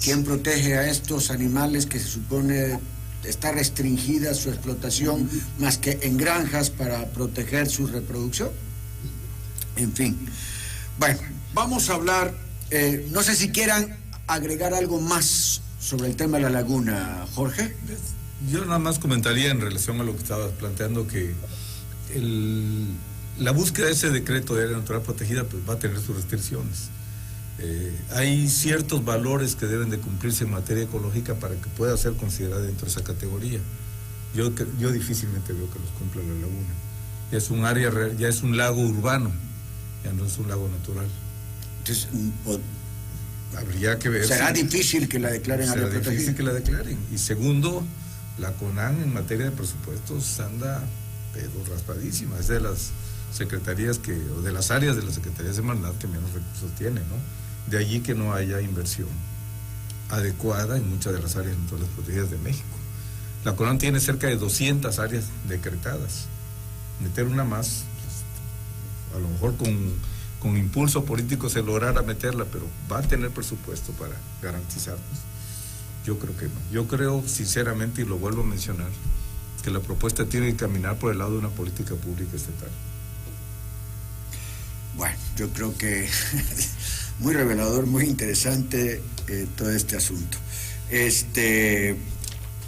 ¿Quién protege a estos animales que se supone está restringida su explotación más que en granjas para proteger su reproducción? En fin. Bueno, vamos a hablar, no sé si quieran agregar algo más sobre el tema de la laguna, Jorge. Yo nada más comentaría en relación a lo que estabas planteando que la búsqueda de ese decreto de área natural protegida pues va a tener sus restricciones. Hay ciertos valores que deben de cumplirse en materia ecológica para que pueda ser considerada dentro de esa categoría. Yo difícilmente veo que los cumpla la laguna. Ya es un área, ya es un lago urbano, ya no es un lago natural. Entonces, habría que ver. Será difícil que la declaren área protegida. Será difícil que la declaren. Y segundo, la CONAN en materia de presupuestos anda raspadísima. Es de las secretarías o de las áreas de la Secretaría de Semarnat que menos recursos tiene, ¿no? De allí que no haya inversión adecuada en muchas de las áreas naturales protegidas de México. La CONAN tiene cerca de 200 áreas decretadas. Meter una más, pues, a lo mejor con impulso político se logrará meterla, pero ¿va a tener presupuesto para garantizarnos? Yo creo que no. Yo creo sinceramente, y lo vuelvo a mencionar, que la propuesta tiene que caminar por el lado de una política pública estatal. Bueno, yo creo que muy revelador, muy interesante todo este asunto.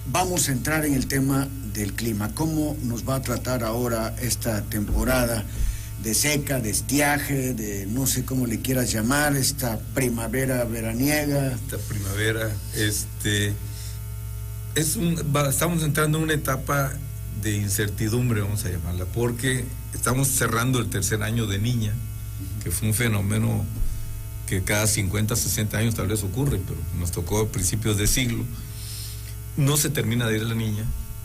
Vamos a entrar en el tema del clima. ¿Cómo nos va a tratar ahora esta temporada de seca, de estiaje, de no sé cómo le quieras llamar, esta primavera veraniega? Esta primavera, estamos entrando en una etapa de incertidumbre, vamos a llamarla, porque estamos cerrando el tercer año de Niña, que fue un fenómeno que cada 50, 60 años tal vez ocurre, pero nos tocó a principios de siglo. No se termina de ir la Niña,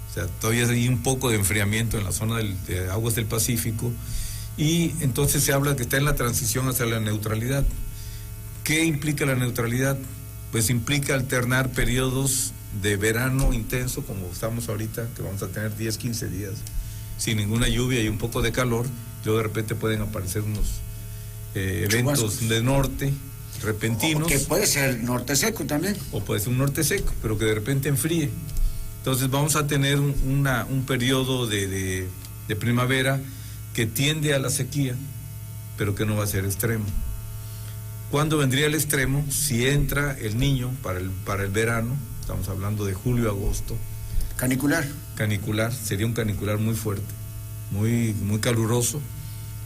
o sea, todavía hay un poco de enfriamiento en la zona de aguas del Pacífico, y entonces se habla que está en la transición hacia la neutralidad. ¿Qué implica la neutralidad? Pues implica alternar periodos de verano intenso, como estamos ahorita, que vamos a tener 10, 15 días sin ninguna lluvia y un poco de calor. Luego de repente pueden aparecer unos eventos de norte repentinos. Que puede ser norte seco también. O puede ser un norte seco, pero que de repente enfríe. Entonces vamos a tener un periodo de primavera que tiende a la sequía, pero que no va a ser extremo. ¿Cuándo vendría el extremo? Si entra el Niño para el verano, estamos hablando de julio, agosto. Canicular. Canicular, sería un canicular muy fuerte, muy caluroso,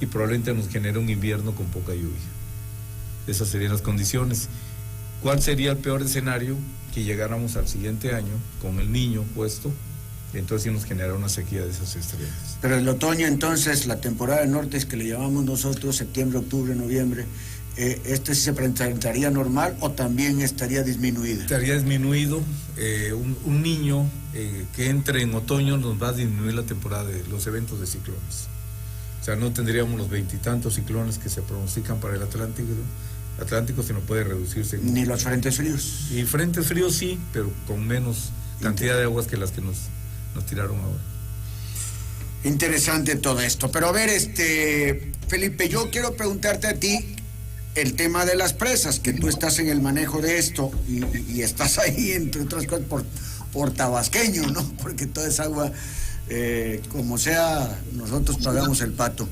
y probablemente nos genere un invierno con poca lluvia. Esas serían las condiciones. ¿Cuál sería el peor escenario? Que llegáramos al siguiente año con el Niño puesto entonces sí nos genera una sequía de esas extremos. Pero el otoño, entonces, la temporada de nortes que le llamamos nosotros, septiembre, octubre, noviembre, ¿este sí se presentaría normal o también estaría disminuido? Estaría disminuido. Un niño que entre en otoño nos va a disminuir la temporada de los eventos de ciclones. O sea, no tendríamos los 20 y tantos ciclones que se pronostican para el Atlántico, sino puede reducirse. Ni los frentes fríos. Y frentes fríos sí, pero con menos cantidad de aguas que las que nos tiraron ahora. Interesante todo esto. Pero a ver, Felipe, yo quiero preguntarte a ti el tema de las presas, que tú estás en el manejo de esto y estás ahí, entre otras cosas, por tabasqueño, ¿no? Porque toda esa agua, como sea, nosotros pagamos el pato.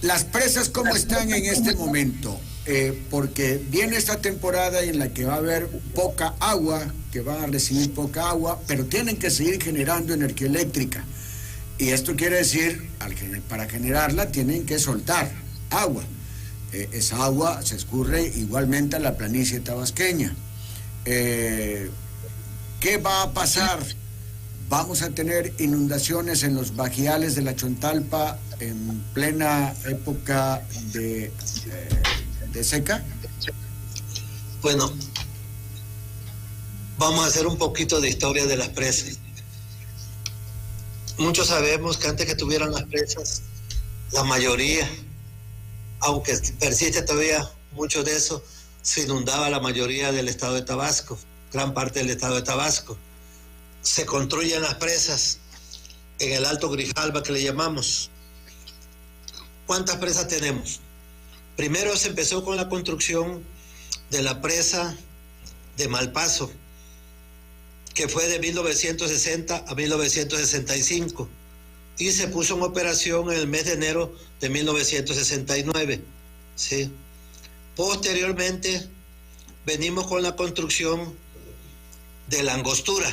Las presas, ¿cómo están en este momento? Porque viene esta temporada en la que va a haber poca agua, que va a recibir poca agua, pero tienen que seguir generando energía eléctrica. Y esto quiere decir, para generarla tienen que soltar agua. Esa agua se escurre igualmente a la planicie tabasqueña. ¿Qué va a pasar? ¿Vamos a tener inundaciones en los bajiales de la Chontalpa en plena época de seca? Bueno, vamos a hacer un poquito de historia de las presas. Muchos sabemos que antes que tuvieran las presas, la mayoría, aunque persiste todavía mucho de eso, se inundaba la mayoría del estado de Tabasco, gran parte del estado de Tabasco. Se construyen las presas en el Alto Grijalba, que le llamamos. ¿Cuántas presas tenemos? Primero se empezó con la construcción de la presa de Malpaso, que fue de 1960 a 1965, y se puso en operación en el mes de enero de 1969. ¿Sí? Posteriormente venimos con la construcción de la Angostura,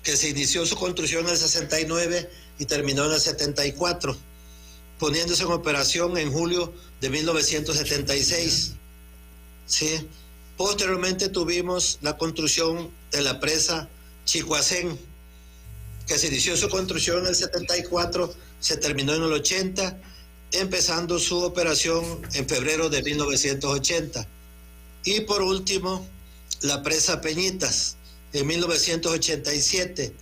que se inició su construcción en el 69 y terminó en el 74, poniéndose en operación en julio de 1976. ¿Sí? Posteriormente tuvimos la construcción de la presa Chicoacén, que se inició su construcción en el 74, se terminó en el 80, empezando su operación en febrero de 1980. Y por último, la presa Peñitas, en 1987,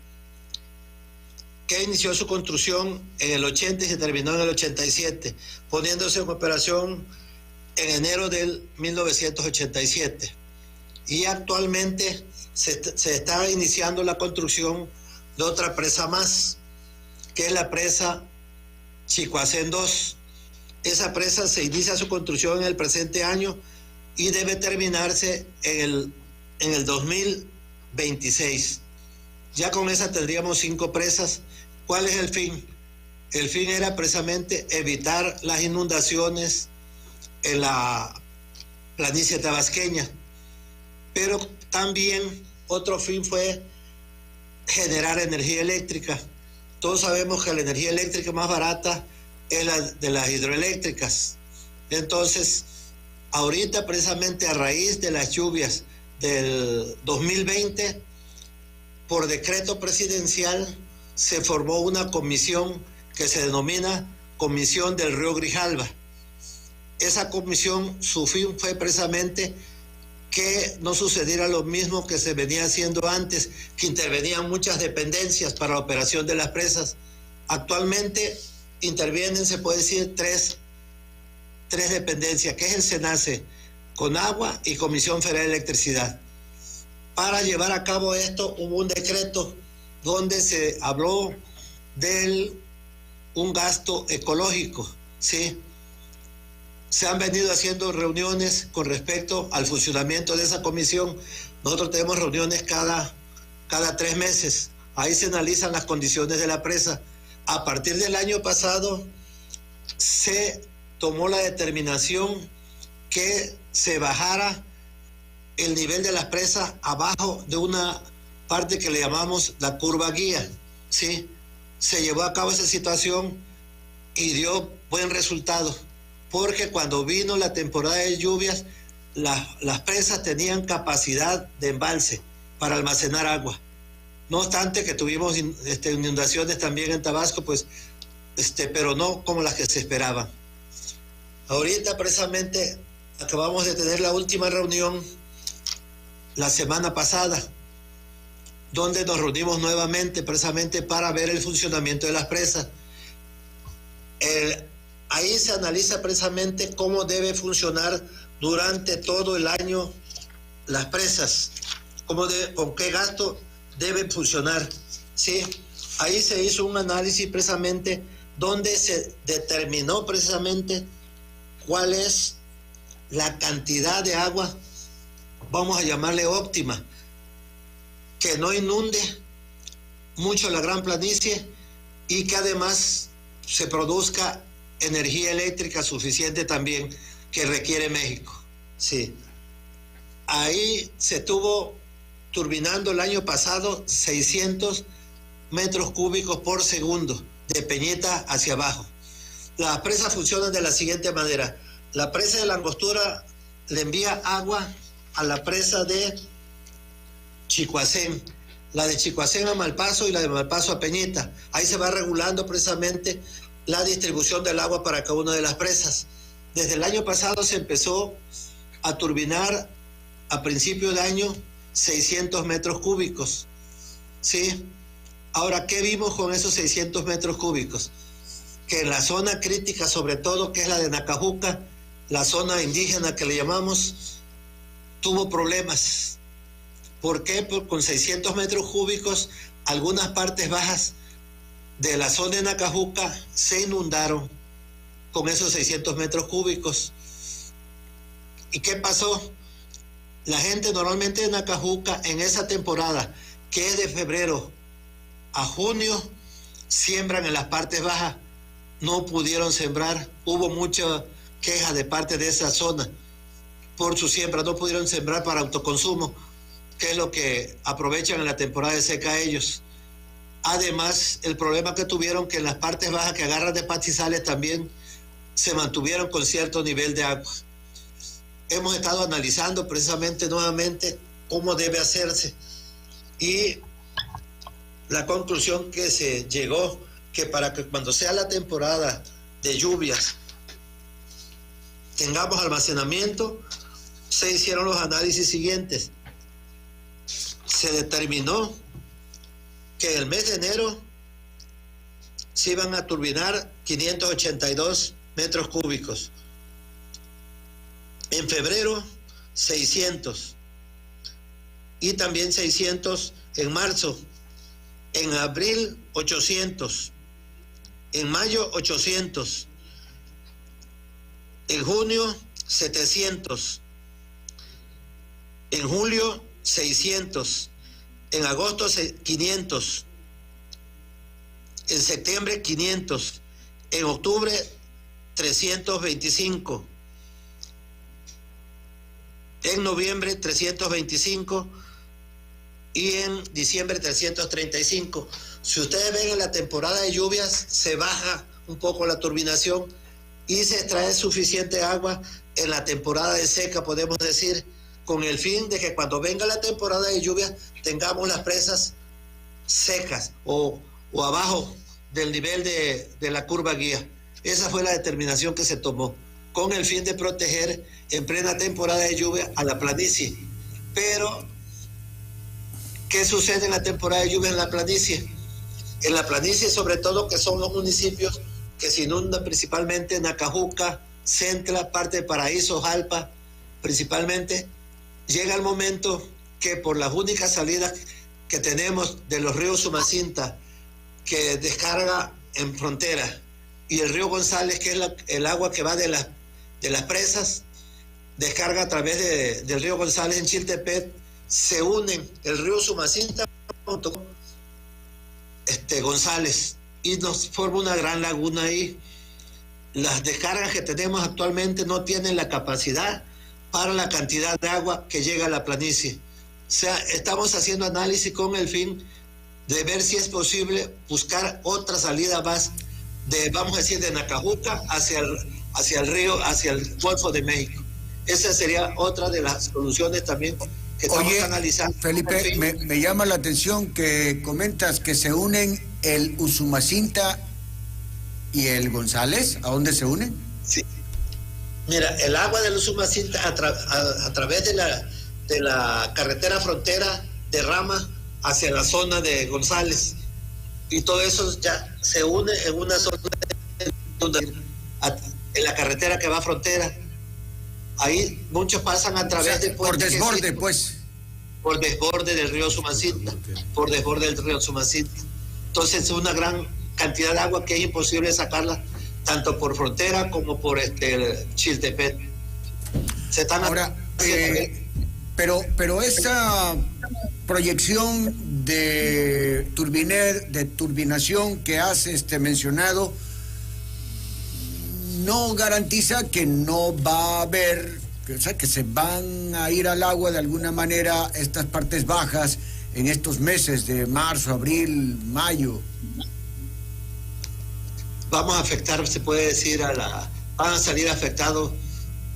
que inició su construcción en el 80 y se terminó en el 87, poniéndose en operación en enero del 1987. Y actualmente se está iniciando la construcción de otra presa más, que es la presa Chicoacén 2. Esa presa se inicia su construcción en el presente año y debe terminarse en el 2026. Ya con esa tendríamos 5 presas. ¿Cuál es el fin? El fin era precisamente evitar las inundaciones en la planicie tabasqueña, pero también otro fin fue generar energía eléctrica. Todos sabemos que la energía eléctrica más barata es la de las hidroeléctricas. Entonces, ahorita precisamente a raíz de las lluvias del 2020, por decreto presidencial se formó una comisión que se denomina Comisión del Río Grijalba. Esa comisión, su fin fue precisamente que no sucediera lo mismo que se venía haciendo antes, que intervenían muchas dependencias para la operación de las presas. Actualmente intervienen, se puede decir, tres dependencias, que es el SENACE, Conagua y Comisión Federal de Electricidad. Para llevar a cabo esto hubo un decreto donde se habló de un gasto ecológico, ¿sí? Se han venido haciendo reuniones con respecto al funcionamiento de esa comisión. Nosotros tenemos reuniones cada 3 meses. Ahí se analizan las condiciones de la presa. A partir del año pasado se tomó la determinación que se bajara el nivel de las presas abajo de una parte que le llamamos la curva guía, ¿sí? Se llevó a cabo esa situación y dio buen resultado, porque cuando vino la temporada de lluvias, las presas tenían capacidad de embalse para almacenar agua. No obstante que tuvimos inundaciones también en Tabasco, pues, pero no como las que se esperaban. Ahorita precisamente acabamos de tener la última reunión la semana pasada, donde nos reunimos nuevamente precisamente para ver el funcionamiento de las presas. Ahí se analiza precisamente cómo debe funcionar durante todo el año las presas, con qué gasto deben funcionar, ¿sí? Ahí se hizo un análisis precisamente donde se determinó precisamente cuál es la cantidad de agua, vamos a llamarle óptima, que no inunde mucho la gran planicie y que además se produzca energía eléctrica suficiente también que requiere México. Sí. Ahí se estuvo turbinando el año pasado 600 metros cúbicos por segundo de Peñeta hacia abajo. Las presas funcionan de la siguiente manera. La presa de la Angostura le envía agua a la presa de Chicoacén, la de Chicoacén a Malpaso y la de Malpaso a Peñeta. Ahí se va regulando precisamente la distribución del agua para cada una de las presas. Desde el año pasado se empezó a turbinar a principio de año 600 metros cúbicos, ¿sí? Ahora, ¿qué vimos con esos 600 metros cúbicos? Que en la zona crítica, sobre todo, que es la de Nacajuca, la zona indígena que le llamamos, tuvo problemas. ¿Por qué? Porque con 600 metros cúbicos, algunas partes bajas de la zona de Nacajuca se inundaron con esos 600 metros cúbicos. ¿Y qué pasó? La gente normalmente de Nacajuca en esa temporada, que es de febrero a junio, siembran en las partes bajas. No pudieron sembrar. Hubo mucha queja de parte de esa zona por su siembra. No pudieron sembrar para autoconsumo, que es lo que aprovechan en la temporada de seca ellos. Además, el problema que tuvieron que en las partes bajas que agarran de pastizales también se mantuvieron con cierto nivel de agua. Hemos estado analizando precisamente nuevamente cómo debe hacerse y la conclusión que se llegó, que para que cuando sea la temporada de lluvias tengamos almacenamiento, se hicieron los análisis siguientes. Se determinó que en el mes de enero se iban a turbinar 582 metros cúbicos. En febrero, 600. Y también 600 en marzo. En abril, 800. En mayo, 800. En junio, 700. En julio, 600. En agosto, 500. En septiembre, 500. En octubre, 325. En noviembre 325 y en diciembre 335. Si ustedes ven en la temporada de lluvias se baja un poco la turbinación y se extrae suficiente agua en la temporada de seca, podemos decir, con el fin de que cuando venga la temporada de lluvias tengamos las presas secas o abajo del nivel de la curva guía. Esa fue la determinación que se tomó, con el fin de proteger en plena temporada de lluvia a la planicie. Pero, ¿qué sucede en la temporada de lluvia en la planicie? En la planicie, sobre todo, que son los municipios que se inundan principalmente Nacajuca, Centla, parte de Paraíso, Jalpa, principalmente, llega el momento que por las únicas salidas que tenemos de los ríos Sumacinta, que descarga en frontera, y el río González, que es el agua que va de las presas, descarga a través del río González en Chiltepec, se unen el río Sumacinta junto con González y nos forma una gran laguna ahí. Las descargas que tenemos actualmente no tienen la capacidad para la cantidad de agua que llega a la planicie. O sea, estamos haciendo análisis con el fin de ver si es posible buscar otra salida más vamos a decir, de Nacajuca hacia el río, hacia el Golfo de México. Esa sería otra de las soluciones también que estamos Oye, analizando. Felipe, me llama la atención que comentas que se unen el Usumacinta y el González. ¿A dónde se unen? Sí. Mira, el agua del Usumacinta a través de la carretera frontera derrama hacia la zona de González. Y todo eso ya se une en una zona en la carretera que va a frontera. Ahí muchos pasan a través de por desborde, pues. Por desborde del río Usumacinta, por desborde del río Usumacinta. Entonces es una gran cantidad de agua que es imposible sacarla tanto por frontera como por Chiltepet. Se están ahora, pero esa proyección de turbinación que has mencionado no garantiza que no va a haber, o sea, que se van a ir al agua de alguna manera estas partes bajas en estos meses de marzo, abril, mayo. Vamos a afectar, se puede decir, van a salir afectados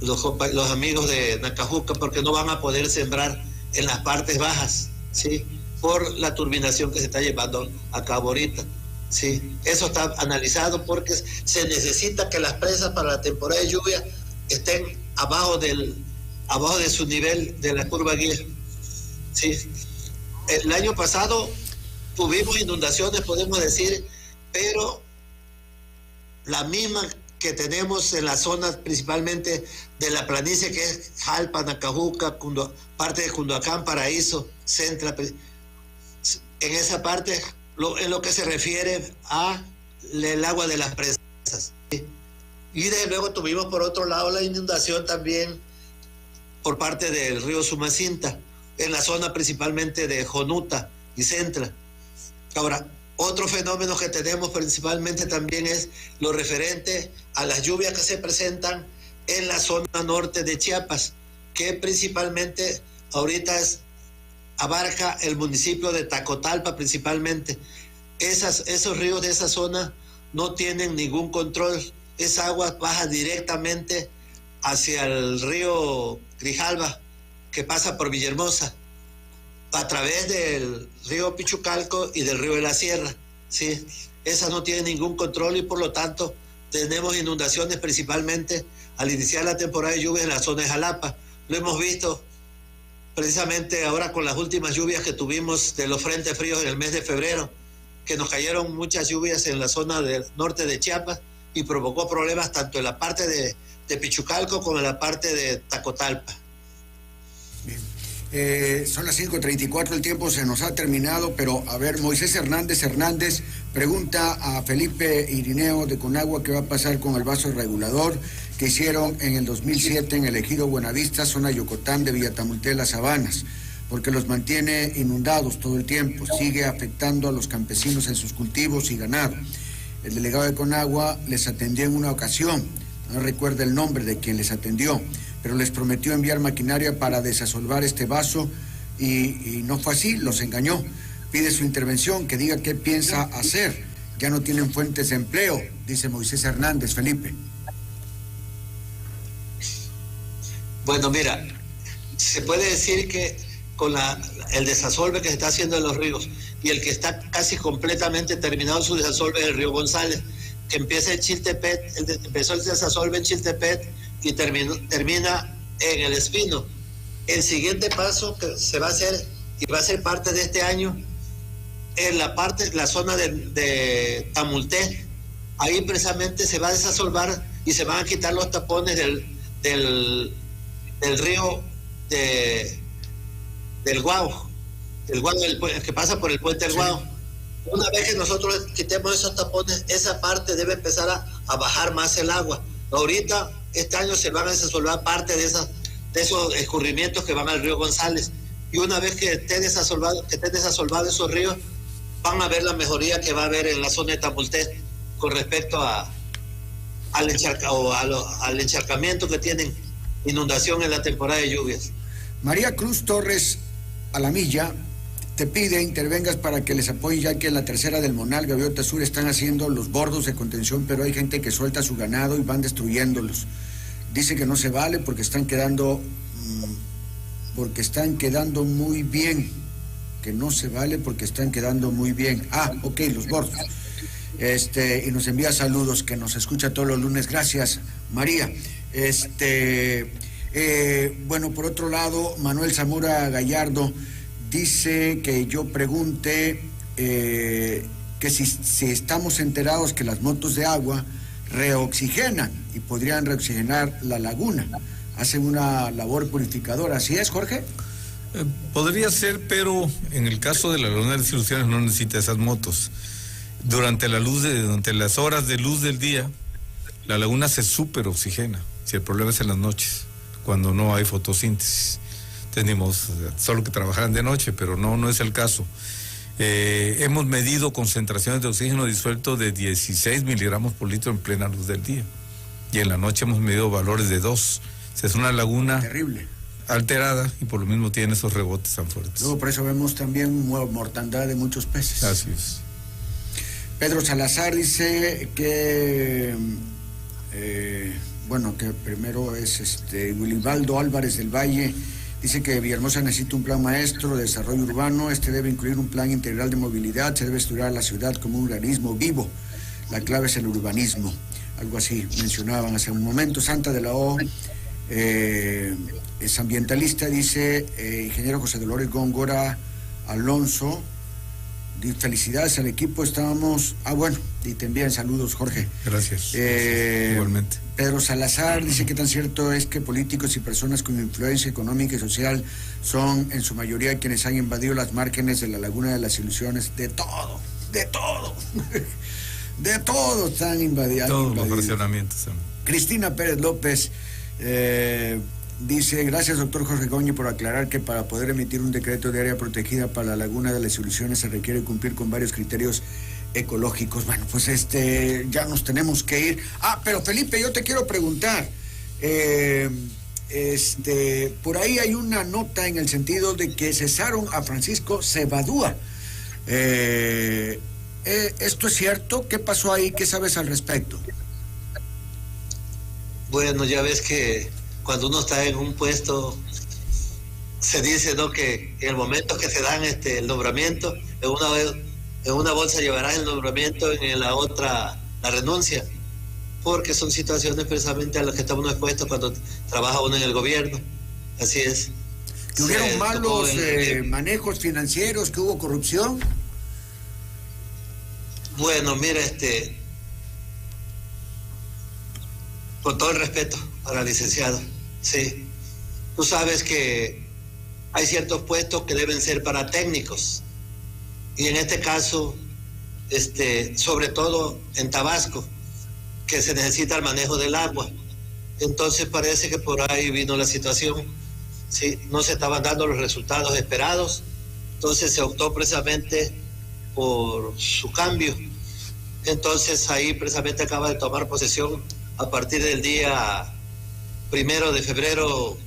los amigos de Nacajuca porque no van a poder sembrar en las partes bajas, ¿sí? Por la turbinación que se está llevando a cabo ahorita, ¿sí? Eso está analizado porque se necesita que las presas para la temporada de lluvia estén abajo de su nivel de la curva guía, ¿sí? El año pasado tuvimos inundaciones, podemos decir, pero la misma que tenemos en la zona principalmente de la planicie que es Jalpa, Nacajuca, parte de Cunduacán, Paraíso, Centra, en esa parte, en lo que se refiere a el agua de las presas, ¿sí? Y desde luego tuvimos por otro lado la inundación también por parte del río Usumacinta, en la zona principalmente de Jonuta y Centra. Ahora, otro fenómeno que tenemos principalmente también es lo referente a las lluvias que se presentan en la zona norte de Chiapas, que principalmente ahorita abarca el municipio de Tacotalpa principalmente. Esos ríos de esa zona no tienen ningún control. Esa agua baja directamente hacia el río Grijalva, que pasa por Villahermosa, a través del río Pichucalco y del río de la Sierra, ¿sí? Esa no tiene ningún control y por lo tanto tenemos inundaciones principalmente al iniciar la temporada de lluvias en la zona de Jalapa. Lo hemos visto precisamente ahora con las últimas lluvias que tuvimos de los frentes fríos en el mes de febrero, que nos cayeron muchas lluvias en la zona del norte de Chiapas y provocó problemas tanto en la parte de Pichucalco como en la parte de Tacotalpa. Bien. Son las 5:34, el tiempo se nos ha terminado, pero a ver, Moisés Hernández pregunta a Felipe Irineo de Conagua qué va a pasar con el vaso regulador que hicieron en el 2007 en el ejido Buenavista, zona Yocotán de Villatamulté, Las Sabanas, porque los mantiene inundados todo el tiempo, sigue afectando a los campesinos en sus cultivos y ganado. El delegado de Conagua les atendió en una ocasión, no recuerda el nombre de quien les atendió, pero les prometió enviar maquinaria para desasolvar este vaso y no fue así, los engañó. Pide su intervención, que diga qué piensa hacer. Ya no tienen fuentes de empleo, dice Moisés Hernández. Felipe. Bueno, mira, se puede decir que con el desasolve que se está haciendo en los ríos y el que está casi completamente terminado su desasolve es el río González, que empieza en Chiltepet, empezó el desasolve en Chiltepet y termina en El Espino. El siguiente paso que se va a hacer y va a ser parte de este año en la zona de Tamulté. Ahí precisamente se va a desasolvar y se van a quitar los tapones del río del Guau, el que pasa por el puente del Guau. Una vez que nosotros quitemos esos tapones, esa parte debe empezar a bajar más el agua. Ahorita, este año se van a desasolvar parte de esos escurrimientos que van al río González. Y una vez que estén desasolvados esos ríos, van a ver la mejoría que va a haber en la zona de Tamulté con respecto al encharcamiento que tienen inundación en la temporada de lluvias. María Cruz Torres Alamilla te pide intervengas para que les apoye, ya que en la tercera del Monal, Gaviota Sur, están haciendo los bordos de contención, pero hay gente que suelta su ganado y van destruyéndolos. Dice que no se vale porque están quedando porque están quedando muy bien. Que no se vale porque están quedando muy bien. Ah, ok, los bordos. Y nos envía saludos, que nos escucha todos los lunes. Gracias, María. Bueno, por otro lado, Manuel Zamora Gallardo dice que yo pregunte que si estamos enterados que las motos de agua reoxigenan y podrían reoxigenar la laguna. Hacen una labor purificadora. ¿Así es, Jorge? Podría ser, pero en el caso de la laguna de Desilusiones no necesita esas motos. Durante las horas de luz del día, la laguna se superoxigena. Si el problema es en las noches, cuando no hay fotosíntesis. Tenemos solo que trabajar de noche, pero no es el caso. Hemos medido concentraciones de oxígeno disuelto de 16 miligramos por litro en plena luz del día. Y en la noche hemos medido valores de 2. O sea, es una laguna terrible, alterada, y por lo mismo tiene esos rebotes tan fuertes. Luego por eso vemos también mortandad de muchos peces. Así es. Pedro Salazar dice que que primero es Wilibaldo Álvarez del Valle. Dice que Villahermosa necesita un plan maestro de desarrollo urbano. Debe incluir un plan integral de movilidad. Se debe estudiar la ciudad como un organismo vivo. La clave es el urbanismo. Algo así mencionaban hace un momento. Santa de la O es ambientalista, dice ingeniero José Dolores Góngora Alonso. Felicidades al equipo, estábamos... y te envían saludos, Jorge. Gracias. Igualmente. Pedro Salazar dice que tan cierto es que políticos y personas con influencia económica y social son en su mayoría quienes han invadido las márgenes de la Laguna de las Ilusiones. De todo de todo están invadiendo. Todos los fraccionamientos. Cristina Pérez López dice: gracias, doctor Jorge Goñi, por aclarar que para poder emitir un decreto de área protegida para la Laguna de las Ilusiones se requiere cumplir con varios criterios ecológicos. Bueno, pues ya nos tenemos que ir. Pero Felipe, yo te quiero preguntar, por ahí hay una nota en el sentido de que cesaron a Francisco Cebadúa. ¿Esto es cierto? ¿Qué pasó ahí? ¿Qué sabes al respecto? Bueno, ya ves que cuando uno está en un puesto, se dice, ¿no?, que en el momento que se dan el nombramiento, en una bolsa llevarás el nombramiento, en la otra la renuncia, porque son situaciones precisamente a las que está uno expuesto cuando trabaja uno en el gobierno. Así es. ¿Que hubieron malos manejos financieros, que hubo corrupción? Bueno, mira, con todo el respeto para el licenciado, sí, tú sabes que hay ciertos puestos que deben ser para técnicos, y en este caso, sobre todo en Tabasco, que se necesita el manejo del agua. Entonces parece que por ahí vino la situación, sí, no se estaban dando los resultados esperados, entonces se optó precisamente por su cambio. Entonces ahí precisamente acaba de tomar posesión a partir del día 1 de febrero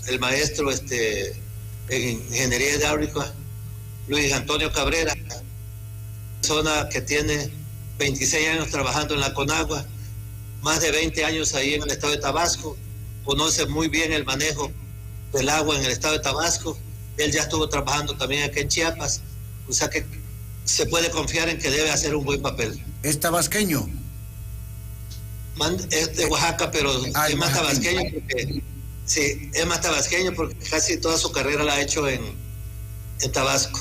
el maestro en ingeniería hidráulica, Luis Antonio Cabrera, persona que tiene 26 años trabajando en la Conagua, más de 20 años ahí en el estado de Tabasco, conoce muy bien el manejo del agua en el estado de Tabasco. Él ya estuvo trabajando también aquí en Chiapas, o sea que se puede confiar en que debe hacer un buen papel. ¿Es tabasqueño? Es de Oaxaca, pero es más tabasqueño porque, sí, es más tabasqueño porque casi toda su carrera la ha hecho en Tabasco.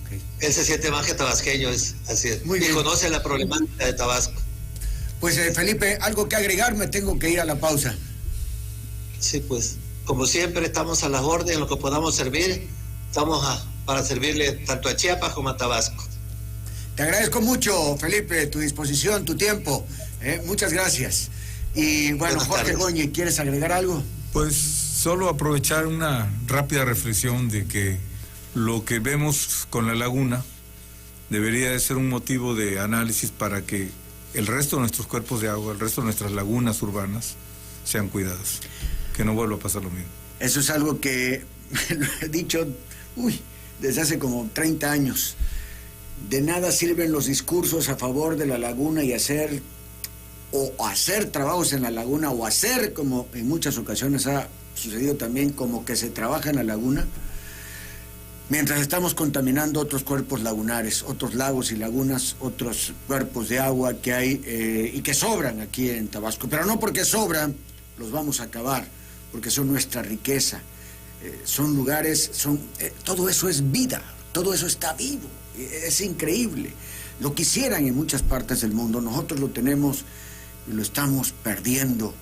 Okay. Él se siente más que tabasqueño, así es. Muy bien. Y conoce la problemática de Tabasco. Pues Felipe, algo que agregar, me tengo que ir a la pausa. Sí, pues, como siempre estamos a las órdenes, en lo que podamos servir, estamos para servirle tanto a Chiapas como a Tabasco. Te agradezco mucho, Felipe, tu disposición, tu tiempo. Muchas gracias. Y bueno, Jorge Goñi, ¿quieres agregar algo? Pues solo aprovechar una rápida reflexión de que lo que vemos con la laguna debería de ser un motivo de análisis para que el resto de nuestros cuerpos de agua, el resto de nuestras lagunas urbanas sean cuidadas, que no vuelva a pasar lo mismo. Eso es algo que lo he dicho desde hace como 30 años. De nada sirven los discursos a favor de la laguna y hacer trabajos en la laguna, o hacer, como en muchas ocasiones ha sucedido también como que se trabaja en la laguna, mientras estamos contaminando otros cuerpos lagunares, otros lagos y lagunas, otros cuerpos de agua que hay y que sobran aquí en Tabasco. Pero no porque sobran, los vamos a acabar, porque son nuestra riqueza. Son lugares, todo eso es vida, todo eso está vivo, es increíble. Lo quisieran en muchas partes del mundo, nosotros lo tenemos y lo estamos perdiendo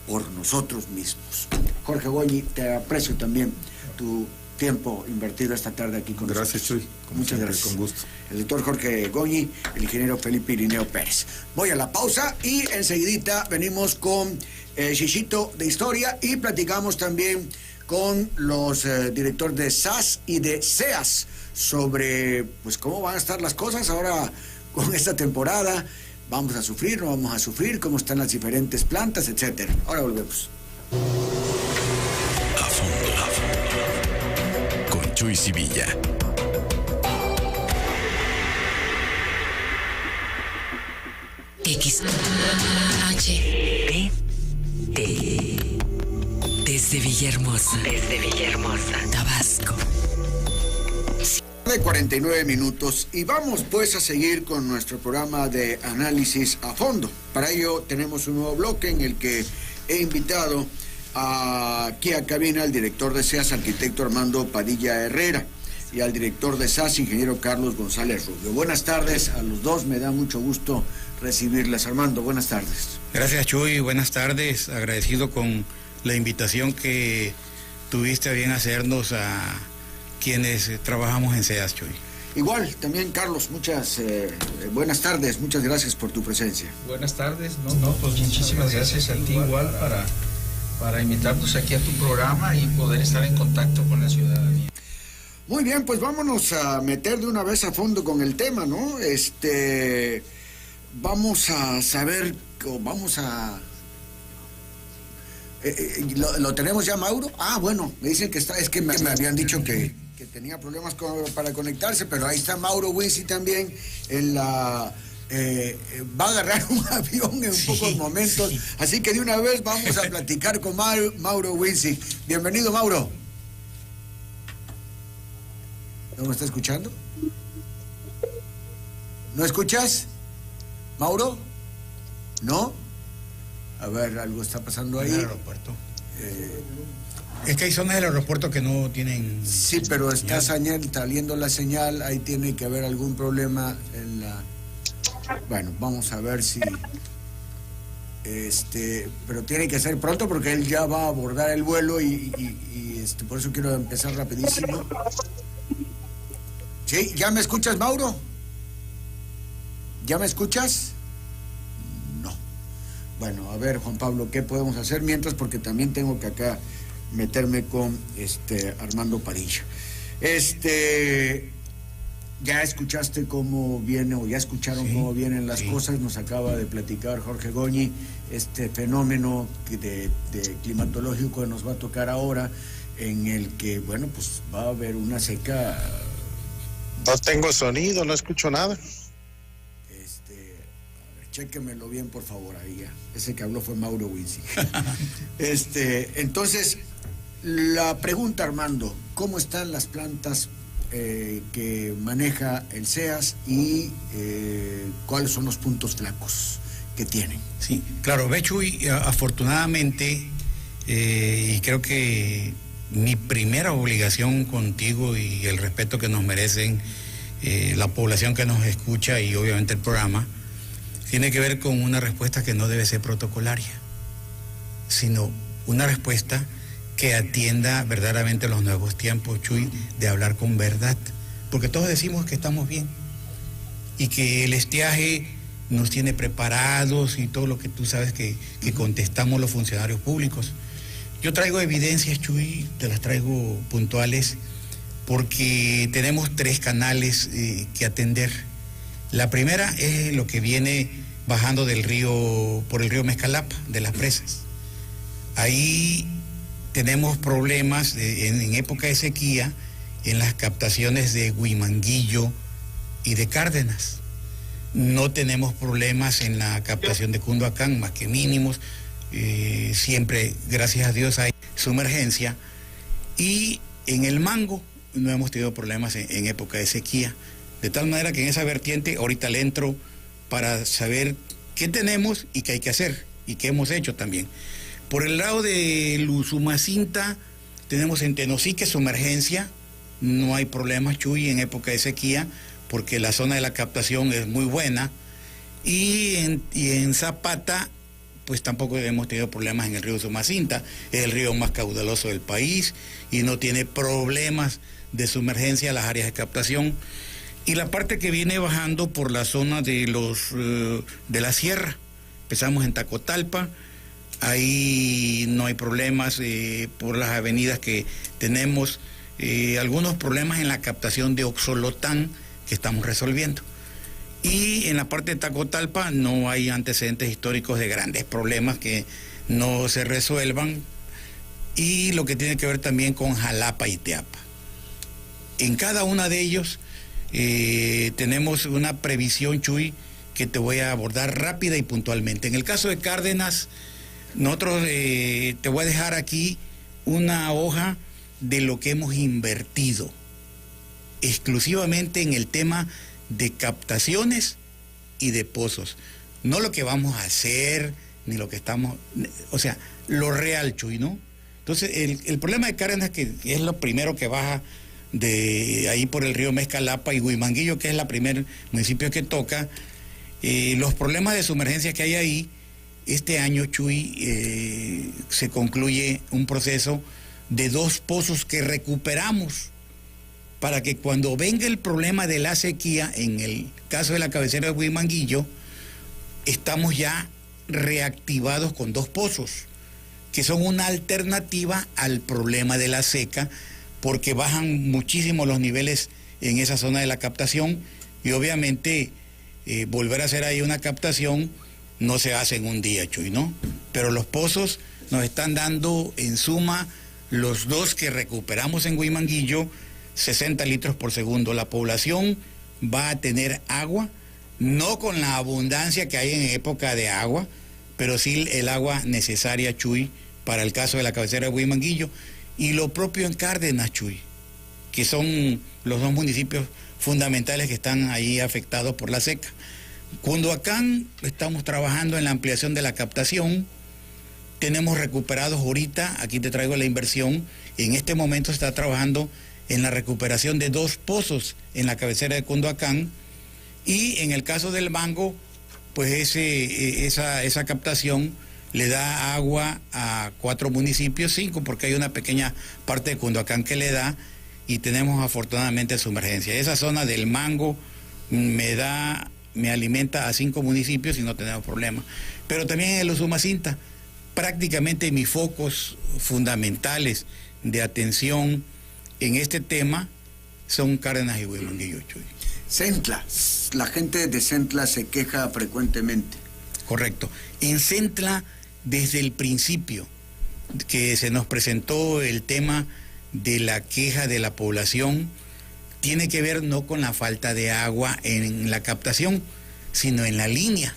por nosotros mismos. Jorge Goñi, te aprecio también tu tiempo invertido esta tarde aquí con nosotros. Gracias, Chuy. Muchas gracias. Con gusto. El doctor Jorge Goñi, el ingeniero Felipe Irineo Pérez. Voy a la pausa y enseguidita venimos con Chichito de Historia y platicamos también con los directores de SAS y de SEAS sobre pues cómo van a estar las cosas ahora con esta temporada. ¿Vamos a sufrir, no vamos a sufrir? ¿Cómo están las diferentes plantas, etcétera? Ahora volvemos. A fondo. Con Chuy Sevilla. XHPT. Desde Villahermosa. Tabasco. De 49 minutos y vamos pues a seguir con nuestro programa de análisis a fondo. Para ello tenemos un nuevo bloque en el que he invitado aquí a cabina al director de SEAS, arquitecto Armando Padilla Herrera, y al director de SAS, ingeniero Carlos González Rubio. Buenas tardes a los dos, me da mucho gusto recibirles. Armando, buenas tardes. Gracias, Chuy, buenas tardes. Agradecido con la invitación que tuviste a bien hacernos a quienes trabajamos en SEAS, Chuy. Igual, también Carlos, muchas buenas tardes, muchas gracias por tu presencia. Buenas tardes, pues muchísimas gracias a ti igual para invitarnos aquí a tu programa y poder estar en contacto con la ciudadanía. Muy bien, pues vámonos a meter de una vez a fondo con el tema, ¿no? Vamos a saber, vamos a... ¿Lo tenemos ya, Mauro? Ah, bueno, me dicen que está, es que me habían dicho que tenía problemas para conectarse, pero ahí está Mauro Wincy también en la... va a agarrar un avión en pocos momentos, así que de una vez vamos a platicar con Mauro Wincy. Bienvenido, Mauro. ¿No me está escuchando? ¿No escuchas? ¿Mauro? ¿No? A ver, algo está pasando ahí. En el aeropuerto. Es que hay zonas del aeropuerto que no tienen... Sí, pero está saliendo la señal, ahí tiene que haber algún problema en la... Bueno, vamos a ver si... pero tiene que ser pronto porque él ya va a abordar el vuelo y por eso quiero empezar rapidísimo. ¿Sí? ¿Ya me escuchas, Mauro? ¿Ya me escuchas? No. Bueno, a ver, Juan Pablo, ¿qué podemos hacer mientras? Porque también tengo que acá meterme con Armando Padilla. Ya escuchaste cómo viene, o ya escucharon cómo vienen las cosas, nos acaba de platicar Jorge Goñi, este fenómeno de climatológico que nos va a tocar ahora, en el que, bueno, pues va a haber una seca. No tengo sonido, no escucho nada. A ver, chéquemelo bien, por favor, ahí ya. Ese que habló fue Mauro Wincy. Entonces, la pregunta, Armando, ¿cómo están las plantas que maneja el SEAS y cuáles son los puntos flacos que tienen? Sí, claro, Bechuy, afortunadamente, y creo que mi primera obligación contigo y el respeto que nos merecen la población que nos escucha y obviamente el programa, tiene que ver con una respuesta que no debe ser protocolaria, sino una respuesta que atienda verdaderamente los nuevos tiempos, Chuy, de hablar con verdad, porque todos decimos que estamos bien y que el estiaje nos tiene preparados y todo lo que tú sabes que contestamos los funcionarios públicos. Yo traigo evidencias, Chuy, te las traigo puntuales, porque tenemos 3 canales que atender. La primera es lo que viene bajando del río, por el río Mezcalapa, de las presas. Ahí tenemos problemas en época de sequía en las captaciones de Huimanguillo y de Cárdenas. No tenemos problemas en la captación de Cunduacán, más que mínimos. Siempre, gracias a Dios, hay sumergencia. Y en el Mango no hemos tenido problemas en época de sequía. De tal manera que en esa vertiente ahorita le entro para saber qué tenemos y qué hay que hacer y qué hemos hecho también. Por el lado de Usumacinta tenemos en Tenosique sumergencia, no hay problemas, Chuy, en época de sequía, porque la zona de la captación es muy buena. Y en Zapata, pues tampoco hemos tenido problemas en el río Usumacinta, es el río más caudaloso del país y no tiene problemas de sumergencia en las áreas de captación. Y la parte que viene bajando por la zona de la sierra, empezamos en Tacotalpa, ahí no hay problemas por las avenidas que tenemos, algunos problemas en la captación de Oxolotán que estamos resolviendo. Y en la parte de Tacotalpa no hay antecedentes históricos de grandes problemas que no se resuelvan. Y lo que tiene que ver también con Jalapa y Teapa. En cada una de ellos tenemos una previsión, Chuy, que te voy a abordar rápida y puntualmente. En el caso de Cárdenas, nosotros te voy a dejar aquí una hoja de lo que hemos invertido exclusivamente en el tema de captaciones y de pozos. No lo que vamos a hacer, ni lo que estamos... O sea, lo real, Chuy, ¿no? Entonces, el problema de Cárdenas, que es lo primero que baja de ahí por el río Mezcalapa, y Huimanguillo, que es el primer municipio que toca, los problemas de sumergencia que hay ahí, este año, Chuy, se concluye un proceso de 2 pozos que recuperamos para que cuando venga el problema de la sequía, en el caso de la cabecera de Huimanguillo, estamos ya reactivados con 2 pozos, que son una alternativa al problema de la seca, porque bajan muchísimo los niveles en esa zona de la captación, y obviamente volver a hacer ahí una captación no se hace en un día, Chuy, ¿no? Pero los pozos nos están dando en suma, los 2 que recuperamos en Huimanguillo, 60 litros por segundo. La población va a tener agua, no con la abundancia que hay en época de agua, pero sí el agua necesaria, Chuy, para el caso de la cabecera de Huimanguillo. Y lo propio en Cárdenas, Chuy, que son los 2 municipios fundamentales que están ahí afectados por la seca. Cunduacán, estamos trabajando en la ampliación de la captación. Tenemos recuperados ahorita, aquí te traigo la inversión, en este momento se está trabajando en la recuperación de 2 pozos en la cabecera de Cunduacán. Y en el caso del Mango, pues esa captación le da agua a 4 municipios, 5, porque hay una pequeña parte de Cunduacán que le da, y tenemos afortunadamente sumergencia. Esa zona del Mango me alimenta a 5 municipios y no tenemos problema. Pero también en el Usumacinta, prácticamente mis focos fundamentales de atención en este tema son Cárdenas y Huimanguillo, Chuy. Centla, la gente de Centla se queja frecuentemente. Correcto. En Centla, desde el principio que se nos presentó el tema de la queja de la población, tiene que ver no con la falta de agua en la captación, sino en la línea.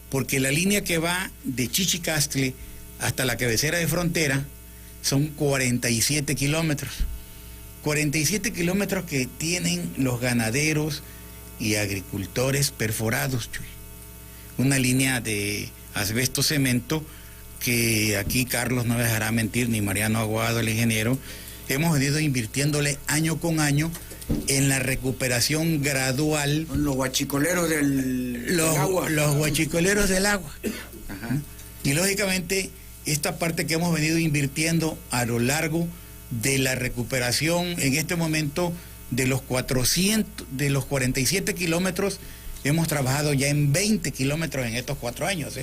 Porque la línea que va de Chichicastle hasta la cabecera de frontera son 47 kilómetros. 47 kilómetros que tienen los ganaderos y agricultores perforados, Chuy. Una línea de asbesto cemento que aquí Carlos no dejará mentir, ni Mariano Aguado, el ingeniero, hemos venido invirtiéndole año con año en la recuperación gradual. Los guachicoleros del agua. Los guachicoleros del agua. Ajá. Y lógicamente esta parte que hemos venido invirtiendo a lo largo de la recuperación en este momento de los 47 kilómetros, hemos trabajado ya en 20 kilómetros en estos 4 años,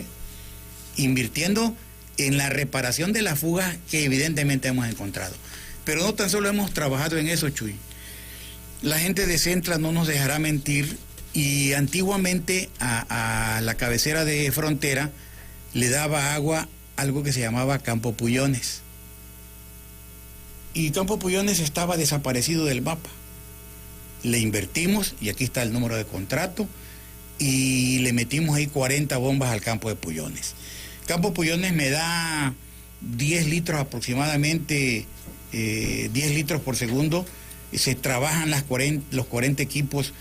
invirtiendo en la reparación de las fugas que evidentemente hemos encontrado. Pero no tan solo hemos trabajado en eso, Chuy. La gente de Centla no nos dejará mentir, y antiguamente a la cabecera de frontera le daba agua algo que se llamaba Campo Puyones. Y Campo Puyones estaba desaparecido del mapa. Le invertimos, y aquí está el número de contrato, y le metimos ahí 40 bombas al campo de Puyones. Campo Puyones me da 10 litros aproximadamente, 10 litros por segundo. Se trabajan los 40 equipos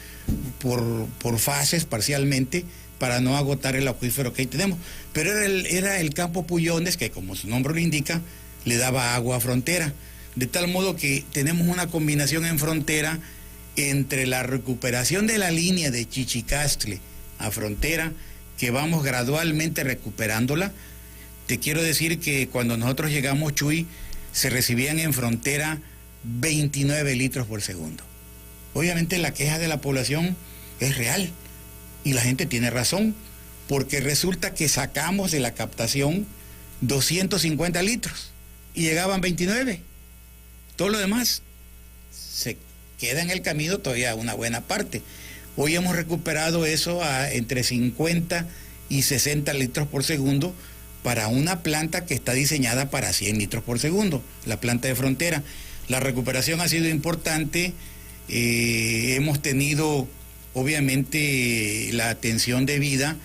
por fases parcialmente para no agotar el acuífero que ahí tenemos. Pero era el campo Pullones, que como su nombre lo indica, le daba agua a Frontera. De tal modo que tenemos una combinación en Frontera entre la recuperación de la línea de Chichicastle a Frontera, que vamos gradualmente recuperándola. Te quiero decir que cuando nosotros llegamos, Chuy, se recibían en Frontera 29 litros por segundo. Obviamente la queja de la población es real y la gente tiene razón, porque resulta que sacamos de la captación 250 litros y llegaban 29. Todo lo demás se queda en el camino todavía una buena parte. Hoy hemos recuperado eso a entre 50 y 60 litros por segundo para una planta que está diseñada para 100 litros por segundo, la planta de Frontera. La recuperación ha sido importante, hemos tenido obviamente la atención debida.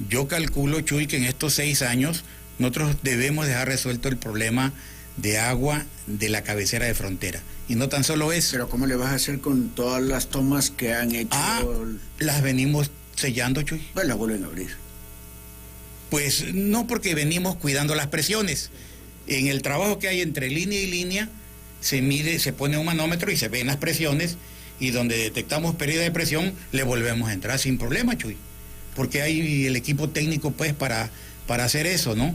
Yo calculo, Chuy, que en estos 6 años nosotros debemos dejar resuelto el problema de agua de la cabecera de Frontera. Y no tan solo eso. Pero ¿cómo le vas a hacer con todas las tomas que han hecho? Las venimos sellando, Chuy. Pues las vuelven a abrir. Pues no, porque venimos cuidando las presiones. En el trabajo que hay entre línea y línea, se mide, se pone un manómetro y se ven las presiones, y donde detectamos pérdida de presión, le volvemos a entrar sin problema, Chuy. Porque hay el equipo técnico, pues, para hacer eso, ¿no?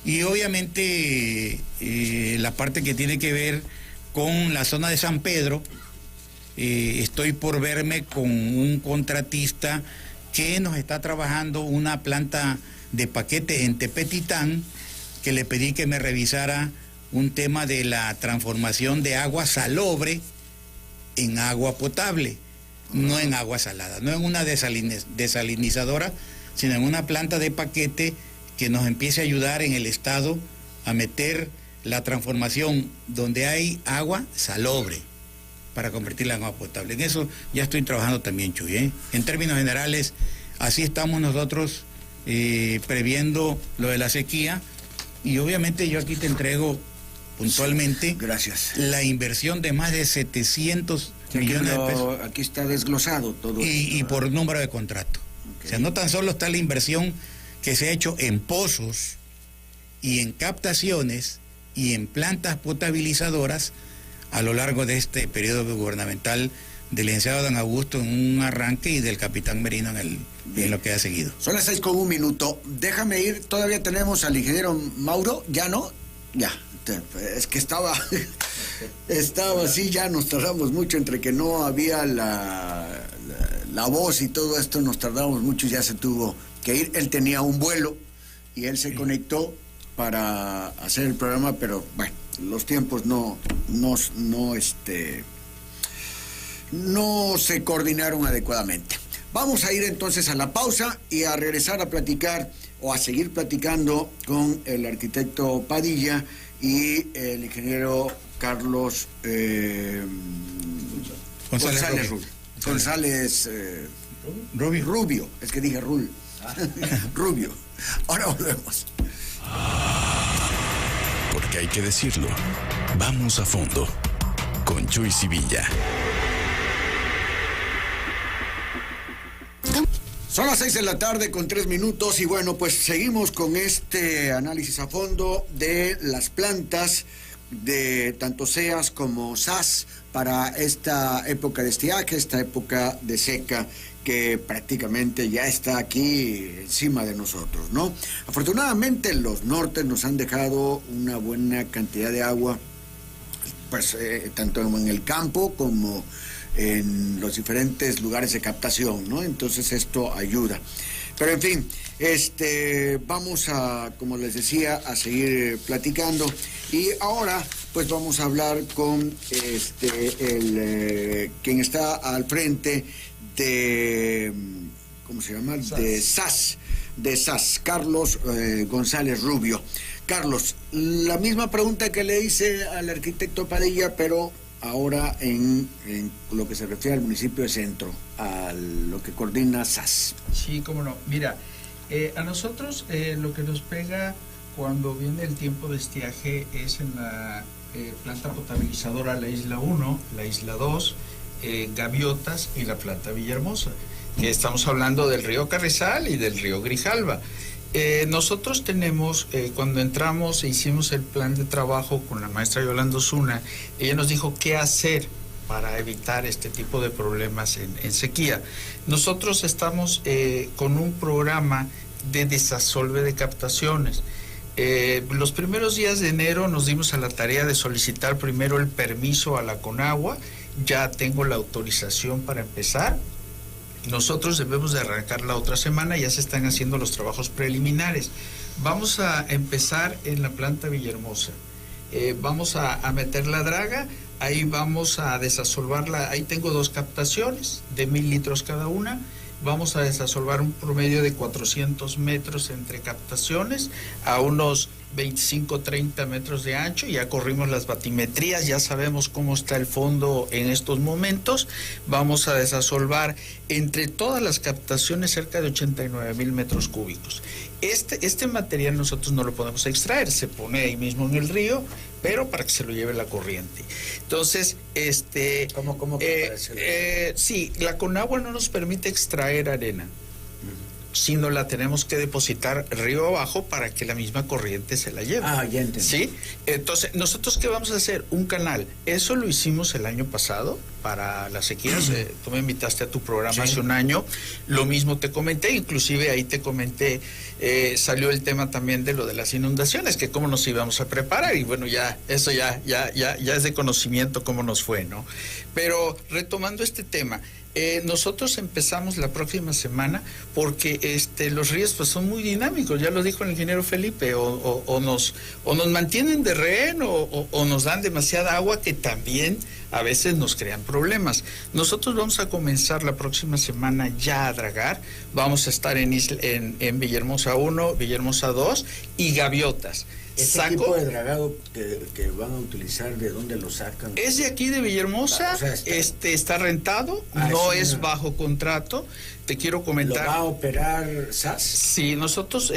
Y obviamente la parte que tiene que ver con la zona de San Pedro, estoy por verme con un contratista que nos está trabajando una planta de paquete en Tepetitán, que le pedí que me revisara un tema de la transformación de agua salobre en agua potable, no en agua salada, no en una desalinizadora, sino en una planta de paquete que nos empiece a ayudar en el estado a meter la transformación donde hay agua salobre para convertirla en agua potable. En eso ya estoy trabajando también, Chuy, ¿eh? En términos generales, así estamos nosotros previendo lo de la sequía, y obviamente yo aquí te entrego puntualmente, gracias, la inversión de más de 700 millones de pesos. Aquí está desglosado todo. Y por número de contrato. Okay. O sea, no tan solo está la inversión que se ha hecho en pozos y en captaciones y en plantas potabilizadoras a lo largo de este periodo gubernamental del licenciado Don Augusto en un arranque y del capitán Merino en lo que ha seguido. Son las 6:01. Déjame ir, todavía tenemos al ingeniero Mauro, ¿ya no? Ya, es que estaba así, ya nos tardamos mucho entre que no había la voz y todo esto, nos tardamos mucho, ya se tuvo que ir. Él tenía un vuelo y él se conectó para hacer el programa, pero bueno, los tiempos no se coordinaron adecuadamente. Vamos a ir entonces a la pausa y a regresar a platicar o a seguir platicando con el arquitecto Padilla y el ingeniero Carlos González Rubio. Es que dije Rubio. Ahora volvemos. Porque hay que decirlo, vamos a fondo con Chuy Sevilla. Son las 6:03 p.m. y bueno, pues seguimos con este análisis a fondo de las plantas de tanto SEAS como SAS para esta época de estiaje, esta época de seca que prácticamente ya está aquí encima de nosotros, ¿no? Afortunadamente los nortes nos han dejado una buena cantidad de agua, pues tanto en el campo como en los diferentes lugares de captación, ¿no? Entonces esto ayuda. Pero en fin, vamos a, como les decía, a seguir platicando. Y ahora, pues vamos a hablar con quien está al frente de, ¿cómo se llama? SAS. De SAS, Carlos González Rubio. Carlos, la misma pregunta que le hice al arquitecto Padilla, pero ahora en lo que se refiere al municipio de Centro, a lo que coordina SAS. Sí, cómo no. Mira, a nosotros lo que nos pega cuando viene el tiempo de estiaje es en la planta potabilizadora, la Isla 1, la Isla 2, Gaviotas y la planta Villahermosa, que estamos hablando del río Carrizal y del río Grijalva. Nosotros tenemos, cuando entramos e hicimos el plan de trabajo con la maestra Yolanda Osuna, ella nos dijo qué hacer para evitar este tipo de problemas en sequía. Nosotros estamos con un programa de desasolve de captaciones. Los primeros días de enero nos dimos a la tarea de solicitar primero el permiso a la Conagua. Ya tengo la autorización para empezar. Nosotros debemos de arrancar la otra semana, ya se están haciendo los trabajos preliminares. Vamos a empezar en la planta Villahermosa. Vamos a meter la draga, ahí vamos a desasolvarla. Ahí tengo 2 captaciones de 1000 litros cada una. Vamos a desasolvar un promedio de 400 metros entre captaciones a unos 25-30 metros de ancho. Ya corrimos las batimetrías, ya sabemos cómo está el fondo en estos momentos. Vamos a desasolvar entre todas las captaciones cerca de 89,000 metros cúbicos. Este material nosotros no lo podemos extraer, se pone ahí mismo en el río, pero para que se lo lleve la corriente. Entonces, ¿Cómo que sí, la Conagua no nos permite extraer arena, sino la tenemos que depositar río abajo para que la misma corriente se la lleve. Ah, ya entendí. ¿Sí? Entonces, ¿nosotros qué vamos a hacer? Un canal. Eso lo hicimos el año pasado para las sequías. Tú me invitaste a tu programa hace un año. Lo mismo te comenté, inclusive ahí te comenté, salió el tema también de lo de las inundaciones, que cómo nos íbamos a preparar, y bueno, ya, eso ya es de conocimiento cómo nos fue, ¿no? Pero retomando este tema, nosotros empezamos la próxima semana porque los ríos pues son muy dinámicos, ya lo dijo el ingeniero Felipe, o nos mantienen de rehén o nos dan demasiada agua que también a veces nos crean problemas. Nosotros vamos a comenzar la próxima semana ya a dragar, vamos a estar en Villahermosa 1, Villahermosa 2 y Gaviotas. ¿Este tipo de dragado que van a utilizar, de dónde lo sacan? Es de aquí de Villahermosa, o sea, está rentado, no es bajo contrato. Te quiero comentar. ¿Lo va a operar SAS? Sí, nosotros,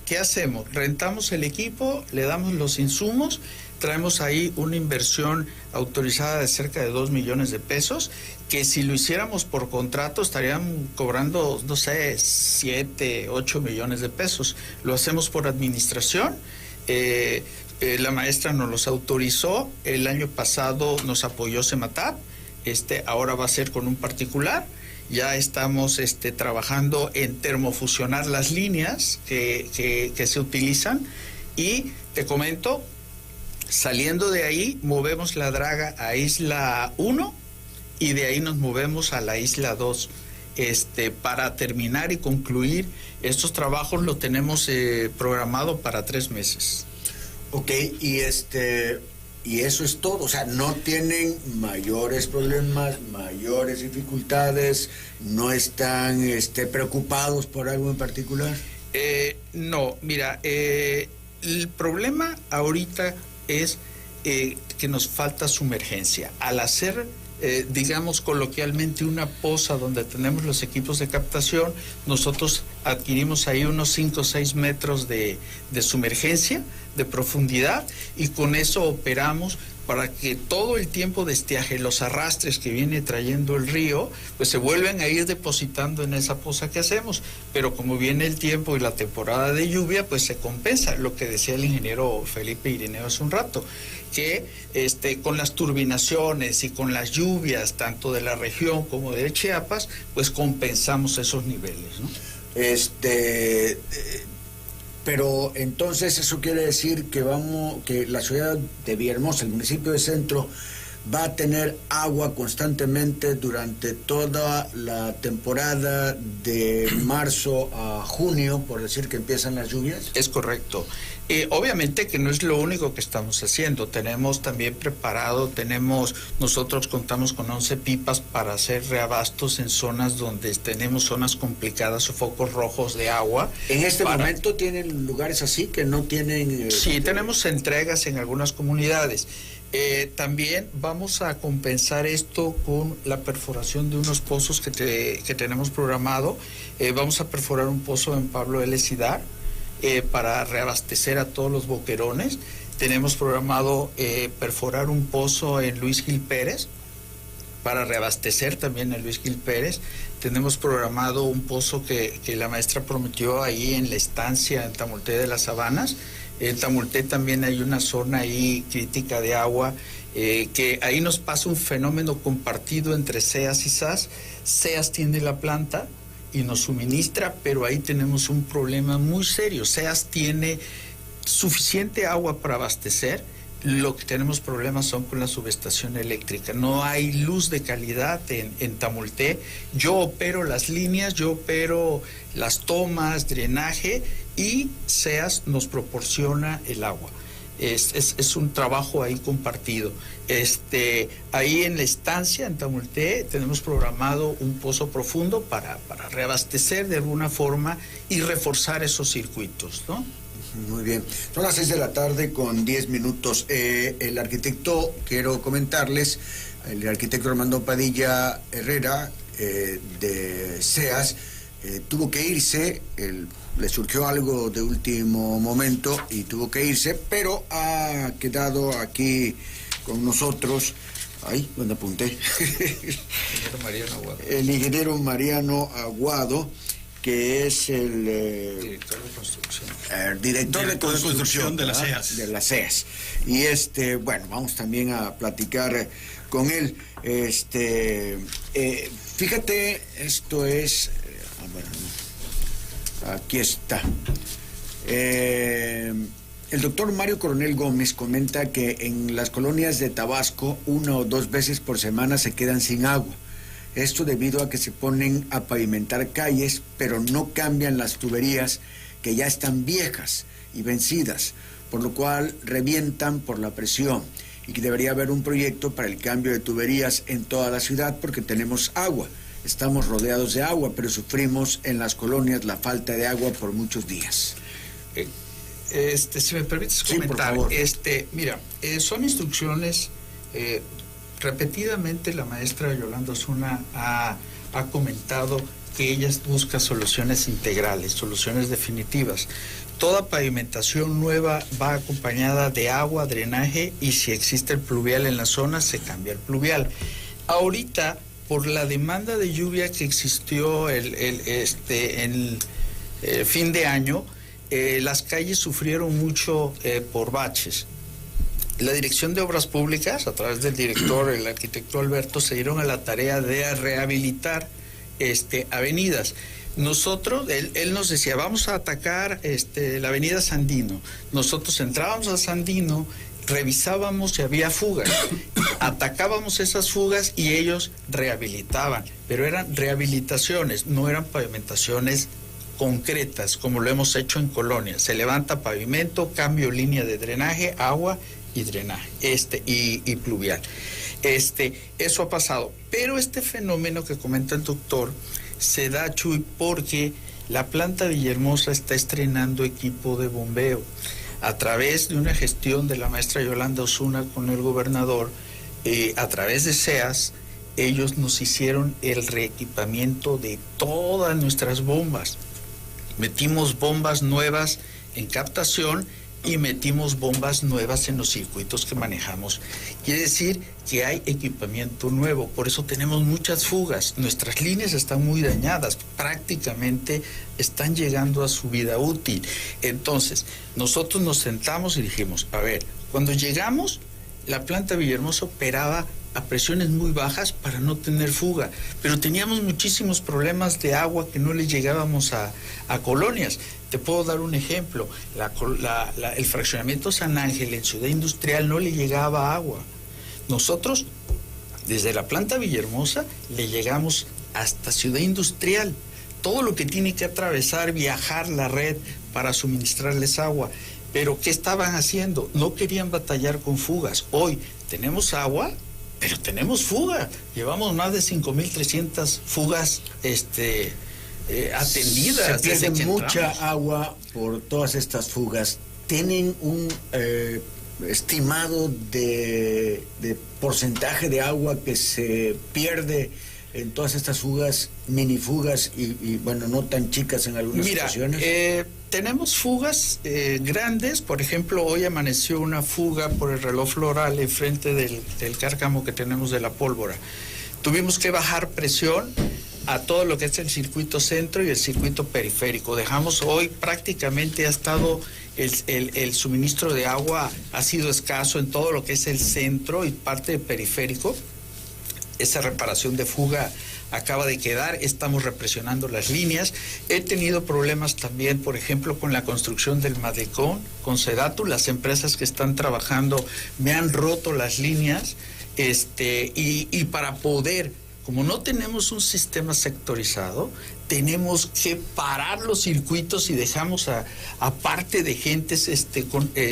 ¿qué hacemos? Rentamos el equipo, le damos los insumos, traemos ahí una inversión autorizada de cerca de 2 millones de pesos, que si lo hiciéramos por contrato estarían cobrando, no sé, 7, 8 millones de pesos. Lo hacemos por administración. La maestra nos los autorizó, el año pasado nos apoyó Sematap, ahora va a ser con un particular. Ya estamos trabajando en termofusionar las líneas que se utilizan, y te comento, saliendo de ahí movemos la draga a Isla 1 y de ahí nos movemos a la Isla 2. Para terminar y concluir estos trabajos lo tenemos programado para 3 meses. Ok, y eso es todo, o sea, no tienen mayores problemas, mayores dificultades, no están preocupados por algo en particular. No, mira, el problema ahorita es que nos falta sumergencia. Al hacer digamos coloquialmente una poza donde tenemos los equipos de captación, nosotros adquirimos ahí unos 5 o 6 metros de sumergencia, de profundidad, y con eso operamos para que todo el tiempo de estiaje, los arrastres que viene trayendo el río, pues se vuelven a ir depositando en esa poza que hacemos. Pero como viene el tiempo y la temporada de lluvia, pues se compensa, lo que decía el ingeniero Felipe Irineo hace un rato, que con las turbinaciones y con las lluvias, tanto de la región como de Chiapas, pues compensamos esos niveles, ¿no? Pero entonces eso quiere decir que que la ciudad de Villahermosa, el municipio de Centro, va a tener agua constantemente durante toda la temporada de marzo a junio, por decir que empiezan las lluvias. Es correcto. Obviamente que no es lo único que estamos haciendo. Tenemos también preparado, nosotros contamos con 11 pipas para hacer reabastos en zonas donde tenemos zonas complicadas o focos rojos de agua. ¿En este momento tienen lugares así que no tienen...? Sí, tenemos entregas en algunas comunidades. También vamos a compensar esto con la perforación de unos pozos que tenemos programado. Vamos a perforar un pozo en Pablo L. Cidar, para reabastecer a todos los boquerones. Tenemos programado perforar un pozo en Luis Gil Pérez para reabastecer también a Luis Gil Pérez. Tenemos programado un pozo que la maestra prometió ahí en la estancia en Tamulté de las Sabanas. En Tamulté también hay una zona ahí crítica de agua, que ahí nos pasa un fenómeno compartido entre SEAS y SAS. SEAS tiene la planta y nos suministra, pero ahí tenemos un problema muy serio. SEAS tiene suficiente agua para abastecer. Lo que tenemos problemas son con la subestación eléctrica. No hay luz de calidad en Tamulté. Yo opero las líneas, yo opero las tomas, drenaje, y SEAS nos proporciona el agua. Es un trabajo ahí compartido. Ahí en la estancia, en Tamulté, tenemos programado un pozo profundo para reabastecer de alguna forma y reforzar esos circuitos, ¿no? Muy bien. Son las 6:10 p.m. El arquitecto, quiero comentarles, el arquitecto Armando Padilla Herrera, de SEAS, tuvo que irse, le surgió algo de último momento y tuvo que irse, pero ha quedado aquí con nosotros. Ay, ¿dónde apunté? El ingeniero Mariano Aguado, que es el director de construcción. Director de construcción de las SEAS. De las SEAS. Y bueno, vamos también a platicar con él. Fíjate, esto es, bueno, aquí está. El doctor Mario Coronel Gómez comenta que en las colonias de Tabasco 1 o 2 veces por semana se quedan sin agua. Esto debido a que se ponen a pavimentar calles, pero no cambian las tuberías que ya están viejas y vencidas, por lo cual revientan por la presión, y que debería haber un proyecto para el cambio de tuberías en toda la ciudad porque tenemos agua. Estamos rodeados de agua, pero sufrimos en las colonias la falta de agua por muchos días. Si me permites comentar, mira, son instrucciones. Repetidamente la maestra Yolanda Osuna ha comentado que ella busca soluciones integrales, soluciones definitivas. Toda pavimentación nueva va acompañada de agua, drenaje, y si existe el pluvial en la zona, se cambia el pluvial. Ahorita, por la demanda de lluvia que existió en el fin de año, las calles sufrieron mucho por baches. La Dirección de Obras Públicas, a través del director, el arquitecto Alberto, se dieron a la tarea de rehabilitar avenidas. Nosotros, él nos decía, vamos a atacar la avenida Sandino. Nosotros entrábamos a Sandino, revisábamos si había fugas, atacábamos esas fugas y ellos rehabilitaban, pero eran rehabilitaciones, no eran pavimentaciones concretas como lo hemos hecho en colonias. Se levanta pavimento, cambio línea de drenaje, agua y drenaje, y pluvial. Eso ha pasado. Pero este fenómeno que comenta el doctor se da, Chuy, porque la planta Villahermosa está estrenando equipo de bombeo. A través de una gestión de la maestra Yolanda Osuna con el gobernador, a través de SEAS, ellos nos hicieron el reequipamiento de todas nuestras bombas. Metimos bombas nuevas en captación y metimos bombas nuevas en los circuitos que manejamos. Quiere decir que hay equipamiento nuevo, por eso tenemos muchas fugas. Nuestras líneas están muy dañadas, prácticamente están llegando a su vida útil. Entonces, nosotros nos sentamos y dijimos, a ver, cuando llegamos, la planta Villahermosa operaba a presiones muy bajas para no tener fuga, pero teníamos muchísimos problemas de agua que no le llegábamos a colonias. Te puedo dar un ejemplo, el fraccionamiento San Ángel en Ciudad Industrial no le llegaba agua. Nosotros, desde la planta Villahermosa, le llegamos hasta Ciudad Industrial. Todo lo que tiene que atravesar, viajar la red para suministrarles agua. Pero ¿qué estaban haciendo? No querían batallar con fugas. Hoy tenemos agua, pero tenemos fuga. Llevamos más de 5.300 fugas atendidas. Se pierde mucha agua por todas estas fugas. ¿Tienen un estimado de porcentaje de agua que se pierde en todas estas fugas, minifugas y bueno, no tan chicas en algunas ocasiones? tenemos fugas grandes. Por ejemplo, hoy amaneció una fuga por el reloj floral enfrente del cárcamo que tenemos de la pólvora. Tuvimos que bajar presión a todo lo que es el circuito centro y el circuito periférico. Dejamos hoy prácticamente ha estado el suministro de agua ha sido escaso en todo lo que es el centro y parte del periférico. Esa reparación de fuga acaba de quedar, estamos represionando las líneas. He tenido problemas también, por ejemplo, con la construcción del Madecón, con Sedatu. Las empresas que están trabajando me han roto las líneas, y para poder, como no tenemos un sistema sectorizado, tenemos que parar los circuitos y dejamos a parte de gentes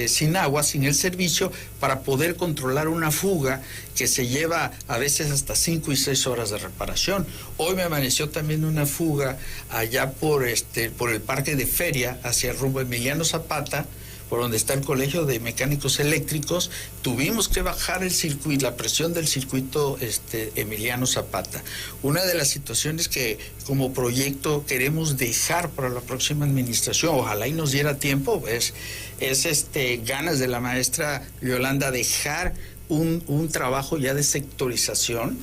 sin agua, sin el servicio, para poder controlar una fuga que se lleva a veces hasta 5 y 6 horas de reparación. Hoy me amaneció también una fuga allá por el parque de feria hacia el rumbo Emiliano Zapata, por donde está el Colegio de Mecánicos Eléctricos. Tuvimos que bajar el circuito, la presión del circuito Emiliano Zapata. Una de las situaciones que como proyecto queremos dejar para la próxima administración, ojalá y nos diera tiempo, es ganas de la maestra Yolanda dejar un trabajo ya de sectorización,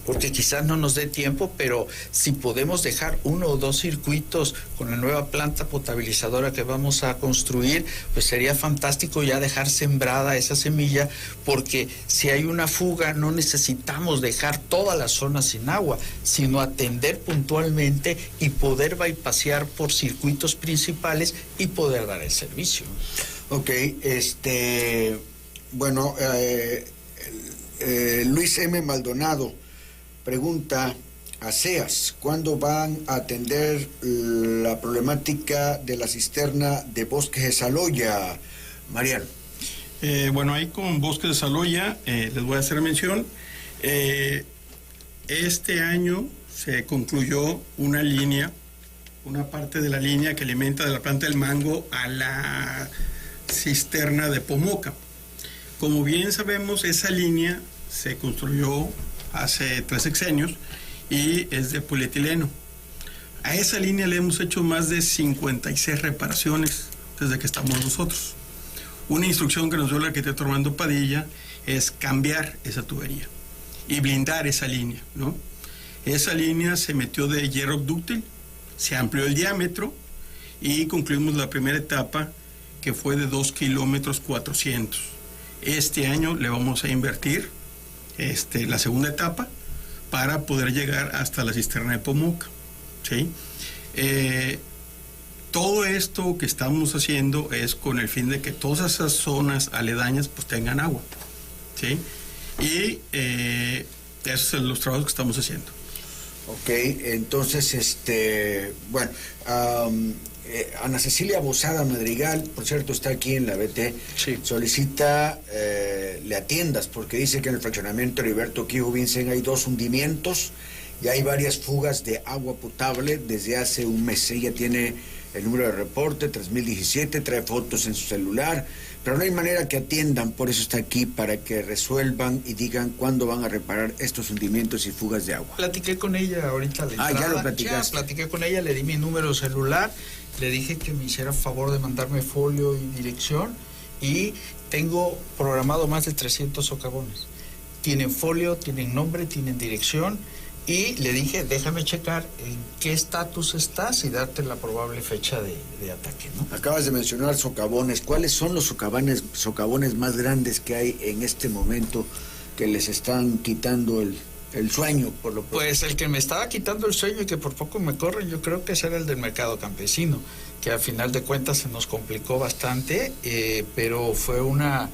porque quizás no nos dé tiempo, pero si podemos dejar 1 o 2 circuitos con la nueva planta potabilizadora que vamos a construir, pues sería fantástico ya dejar sembrada esa semilla, porque si hay una fuga no necesitamos dejar toda la zona sin agua, sino atender puntualmente y poder bypassear por circuitos principales y poder dar el servicio. Ok, bueno, Luis M. Maldonado pregunta a CEAS, ¿cuándo van a atender la problemática de la cisterna de Bosques de Saloya, Mariano? Bueno, ahí con Bosques de Saloya les voy a hacer mención. Este año se concluyó una parte de la línea que alimenta de la planta del Mango a la cisterna de Pomoca. Como bien sabemos, esa línea se construyó hace 3 sexenios y es de polietileno. A esa línea le hemos hecho más de 56 reparaciones desde que estamos nosotros. Una instrucción que nos dio el arquitecto Armando Padilla es cambiar esa tubería y blindar esa línea, ¿no? Esa línea se metió de hierro dúctil, se amplió el diámetro y concluimos la primera etapa, que fue de 2 kilómetros 400. Este año le vamos a invertir la segunda etapa para poder llegar hasta la cisterna de Pomoca, ¿sí? Todo esto que estamos haciendo es con el fin de que todas esas zonas aledañas pues tengan agua, ¿sí? Y esos son los trabajos que estamos haciendo. Ok, entonces, bueno, Ana Cecilia Bosada Madrigal, por cierto, está aquí en la BT, sí. Solicita le atiendas, porque dice que en el fraccionamiento Heriberto Quijo Vincent hay 2 hundimientos y hay varias fugas de agua potable desde hace un mes. Ella tiene el número de reporte 3017, trae fotos en su celular, pero no hay manera que atiendan, por eso está aquí, para que resuelvan y digan cuándo van a reparar estos hundimientos y fugas de agua. Platiqué con ella ahorita de entrada. Ya lo platicaste. Ya platiqué con ella, le di mi número celular, le dije que me hiciera favor de mandarme folio y dirección, y tengo programado más de 300 socavones. Tienen folio, tienen nombre, tienen dirección, y le dije, déjame checar en qué estatus estás y darte la probable fecha de ataque, ¿no? Acabas de mencionar socavones. ¿Cuáles son los socavones más grandes que hay en este momento que les están quitando el sueño, por lo pronto? Pues el que me estaba quitando el sueño y que por poco me corren, yo creo que ese era el del mercado campesino, que al final de cuentas se nos complicó bastante, pero fue una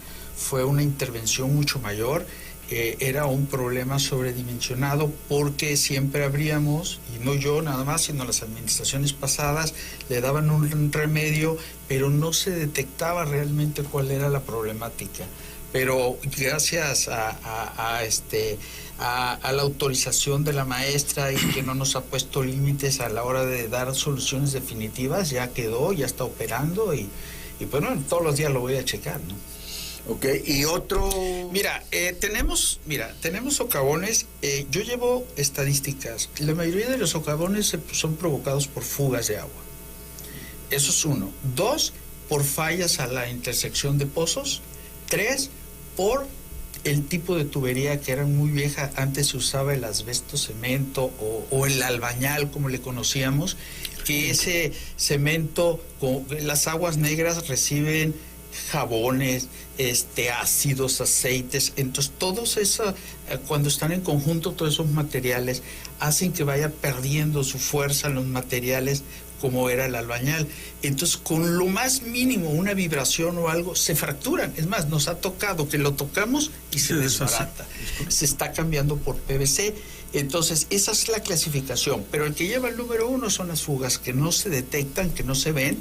intervención mucho mayor. Era un problema sobredimensionado, porque siempre habríamos, y no yo nada más, sino las administraciones pasadas, le daban un remedio, pero no se detectaba realmente cuál era la problemática. Pero gracias a la autorización de la maestra, y que no nos ha puesto límites a la hora de dar soluciones definitivas, ya quedó, ya está operando, y bueno, todos los días lo voy a checar, ¿no? Ok, y otro... Mira, tenemos socavones. Yo llevo estadísticas. La mayoría de los socavones son provocados por fugas de agua. Eso es 1. 2, por fallas a la intersección de pozos. 3, por el tipo de tubería que era muy vieja. Antes se usaba el asbesto cemento o el albañal, como le conocíamos, que ese cemento, con las aguas negras reciben jabones, ácidos, aceites. Entonces todos esos, cuando están en conjunto todos esos materiales, hacen que vaya perdiendo su fuerza en los materiales, como era el albañal. Entonces, con lo más mínimo, una vibración o algo, se fracturan. Es más, nos ha tocado que lo tocamos y se desbarata. Se está cambiando por PVC. Entonces, esa es la clasificación. Pero el que lleva el número 1 son las fugas que no se detectan, que no se ven.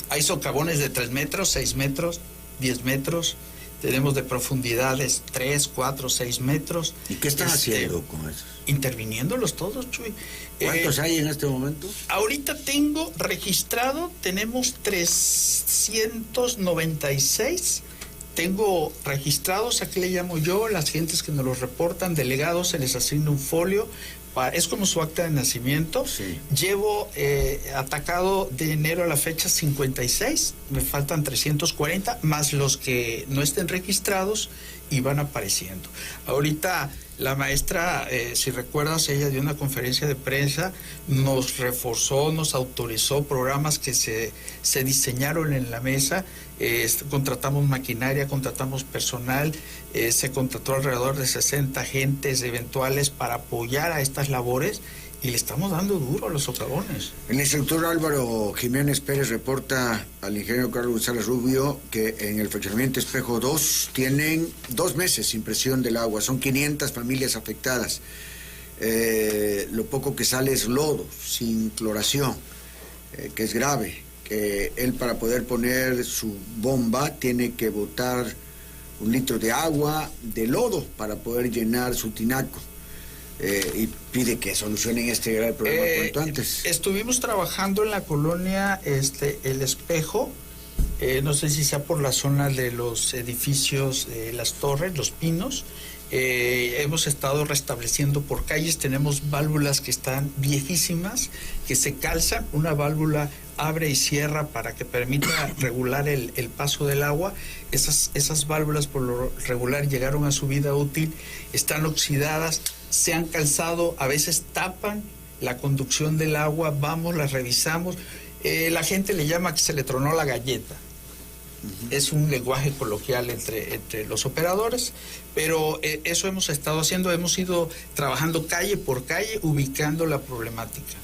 Hay socavones de 3 metros, 6 metros, 10 metros. Tenemos de profundidades 3, 4, 6 metros. ¿Y qué están haciendo con eso? Interviniéndolos todos, Chuy. ¿Cuántos hay en este momento? Ahorita tenemos 396. Tengo registrados, aquí le llamo yo, las gentes que nos los reportan, delegados, se les asigna un folio. Es como su acta de nacimiento. Sí. Llevo atacado de enero a la fecha 56, me faltan 340, más los que no estén registrados y van apareciendo. Ahorita la maestra, si recuerdas, ella dio una conferencia de prensa, nos reforzó, nos autorizó programas que se diseñaron en la mesa. Contratamos maquinaria, contratamos personal, se contrató alrededor de 60 agentes eventuales para apoyar a estas labores y le estamos dando duro a los socavones. El instructor Álvaro Jiménez Pérez reporta al ingeniero Carlos González Rubio que en el fraccionamiento Espejo 2 tienen 2 meses sin presión del agua, son 500 familias afectadas. Lo poco que sale es lodo, sin cloración, que es grave. Que él, para poder poner su bomba, tiene que botar 1 litro de agua de lodo para poder llenar su tinaco. Y pide que solucionen este grave problema cuanto antes. Estuvimos trabajando en la colonia El Espejo, no sé si sea por la zona de los edificios, las torres, los pinos. Hemos estado restableciendo por calles, tenemos válvulas que están viejísimas, que se calzan, una válvula abre y cierra para que permita regular el paso del agua. Esas válvulas por lo regular llegaron a su vida útil, están oxidadas, se han calzado, a veces tapan la conducción del agua, vamos, las revisamos. La gente le llama que se le tronó la galleta. Es un lenguaje coloquial entre los operadores, pero eso hemos estado haciendo, hemos ido trabajando calle por calle, ubicando la problemática.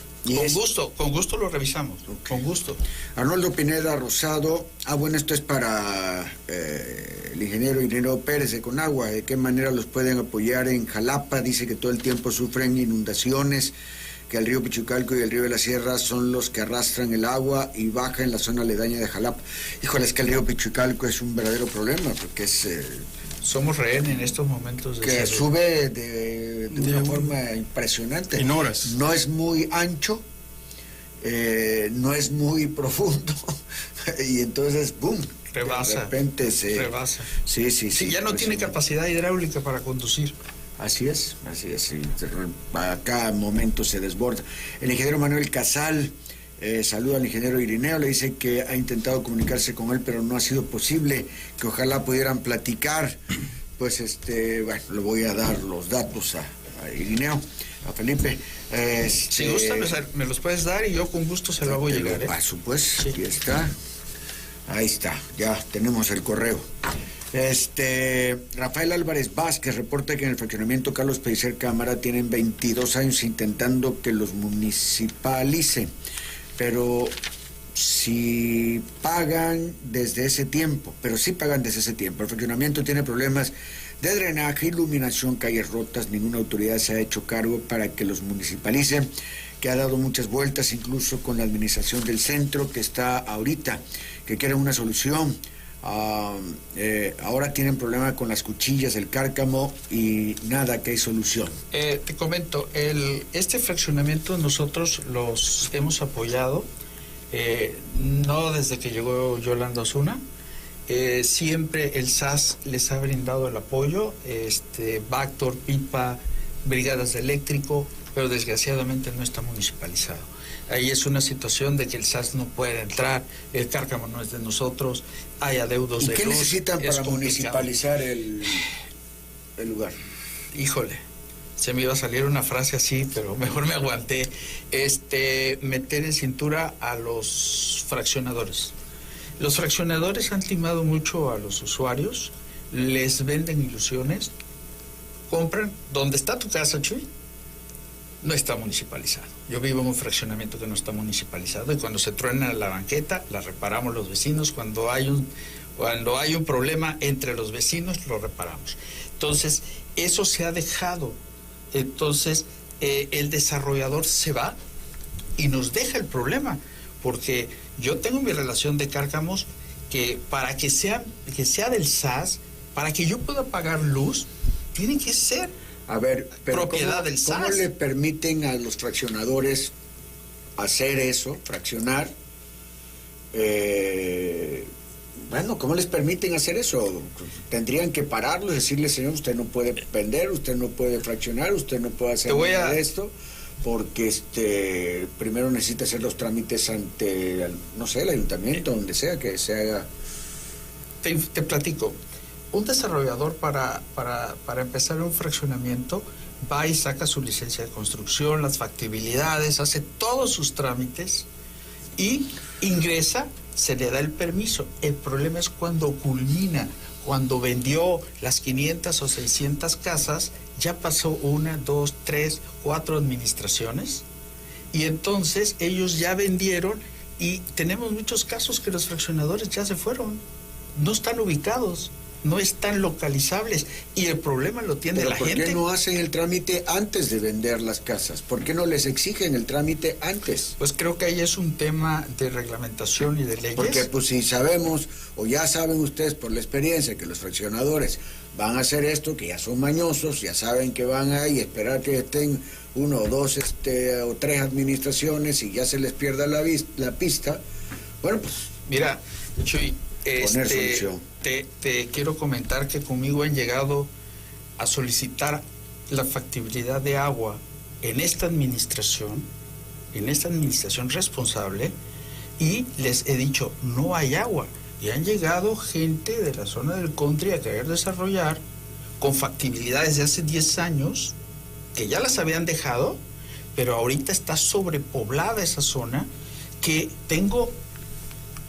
Con gusto lo revisamos, con gusto. Arnoldo Pineda Rosado, bueno, esto es para el ingeniero Irineo Pérez de Conagua. ¿De qué manera los pueden apoyar en Jalapa? Dice que todo el tiempo sufren inundaciones, que el río Pichucalco y el río de la Sierra son los que arrastran el agua y baja en la zona aledaña de Jalapa. Híjole, es que el río Pichucalco es un verdadero problema, porque es... somos rehén en estos momentos de que salud. Sube de una forma impresionante. En horas. No es muy ancho, no es muy profundo, y entonces, ¡boom! Rebasa. De repente se... Rebasa. Sí, ya no tiene capacidad hidráulica para conducir. Así es, sí. A cada momento se desborda. El ingeniero Manuel Casal saluda al ingeniero Irineo, le dice que ha intentado comunicarse con él, pero no ha sido posible, que ojalá pudieran platicar. Pues bueno, le voy a dar los datos a Irineo, a Felipe. Si gusta, me los puedes dar y yo con gusto se lo hago llegar. Por supuesto, sí. Aquí está. Ahí está, ya tenemos el correo. Rafael Álvarez Vázquez reporta que en el fraccionamiento Carlos Pellicer Cámara tienen 22 años intentando que los municipalicen, pero sí pagan desde ese tiempo. El fraccionamiento tiene problemas de drenaje, iluminación, calles rotas. Ninguna autoridad se ha hecho cargo para que los municipalicen, que ha dado muchas vueltas, incluso con la administración del centro, que está ahorita, que quiere una solución. Ahora tienen problema con las cuchillas, el cárcamo y nada, que hay solución. Te comento, este fraccionamiento nosotros los hemos apoyado, no desde que llegó Yolanda Osuna, siempre el SAS les ha brindado el apoyo, Bactor, Pipa, brigadas de eléctrico, pero desgraciadamente no está municipalizado. Ahí es una situación de que el SAS no puede entrar, el Cárcamo no es de nosotros, hay adeudos de luz. ¿Y qué necesitan para municipalizar el lugar? Híjole, se me iba a salir una frase así, pero mejor me aguanté. Meter en cintura a los fraccionadores. Los fraccionadores han timado mucho a los usuarios, les venden ilusiones, compran. ¿Dónde está tu casa, Chuy? No está municipalizado. Yo vivo en un fraccionamiento que no está municipalizado y cuando se truena la banqueta, la reparamos los vecinos. Cuando hay un problema entre los vecinos, lo reparamos. Entonces, eso se ha dejado. Entonces, el desarrollador se va y nos deja el problema, porque yo tengo mi relación de Cárcamos que para que sea del SAS, para que yo pueda pagar luz, tiene que ser propiedad del SAS. ¿Cómo le permiten a los fraccionadores hacer eso, fraccionar? ¿Cómo les permiten hacer eso? Tendrían que pararlo y decirle, señor, usted no puede vender, usted no puede fraccionar, usted no puede hacer nada de esto, porque primero necesita hacer los trámites ante, no sé, el ayuntamiento, donde sea que se haga. Te platico. Un desarrollador para empezar un fraccionamiento va y saca su licencia de construcción, las factibilidades, hace todos sus trámites y ingresa, se le da el permiso. El problema es cuando culmina, cuando vendió las 500 o 600 casas, ya pasó 1, 2, 3, 4 administraciones y entonces ellos ya vendieron y tenemos muchos casos que los fraccionadores ya se fueron, no están ubicados, no están localizables y el problema lo tiene la gente. ¿Por qué no hacen el trámite antes de vender las casas? ¿Por qué no les exigen el trámite antes? Pues creo que ahí es un tema de reglamentación y de leyes. Porque pues si sabemos, o ya saben ustedes por la experiencia, que los fraccionadores van a hacer esto, que ya son mañosos, ya saben que van a ir a esperar que estén 1 o 2 o 3 administraciones y ya se les pierda la pista, bueno, pues... Mira, Chuy, te quiero comentar que conmigo han llegado a solicitar la factibilidad de agua en esta administración responsable, y les he dicho, no hay agua. Y han llegado gente de la zona del country a querer desarrollar con factibilidades de hace 10 años, que ya las habían dejado, pero ahorita está sobrepoblada esa zona, que tengo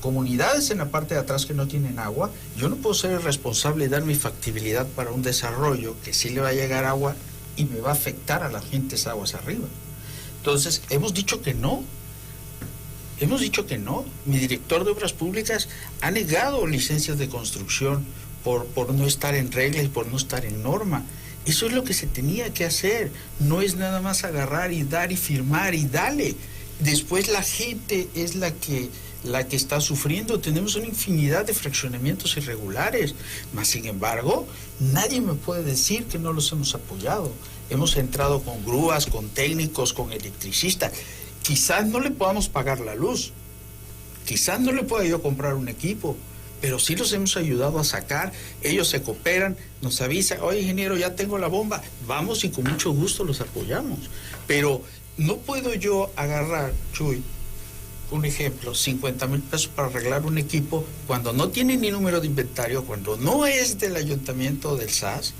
comunidades en la parte de atrás que no tienen agua. Yo no puedo ser el responsable y dar mi factibilidad para un desarrollo que sí le va a llegar agua y me va a afectar a la gente esa aguas arriba. Entonces, hemos dicho que no. Mi director de Obras Públicas ha negado licencias de construcción por no estar en regla y por no estar en norma. Eso es lo que se tenía que hacer. No es nada más agarrar y dar y firmar y dale. Después la gente es la que está sufriendo. Tenemos una infinidad de fraccionamientos irregulares, mas sin embargo nadie me puede decir que no los hemos apoyado. Hemos entrado con grúas, con técnicos, con electricistas. Quizás no le podamos pagar la luz, quizás no le pueda yo comprar un equipo, pero sí los hemos ayudado a sacar. Ellos se cooperan, nos avisan, oye ingeniero, ya tengo la bomba, vamos y con mucho gusto los apoyamos. Pero no puedo yo agarrar, Chuy, un ejemplo, 50,000 pesos para arreglar un equipo cuando no tiene ni número de inventario, cuando no es del ayuntamiento o del SAS.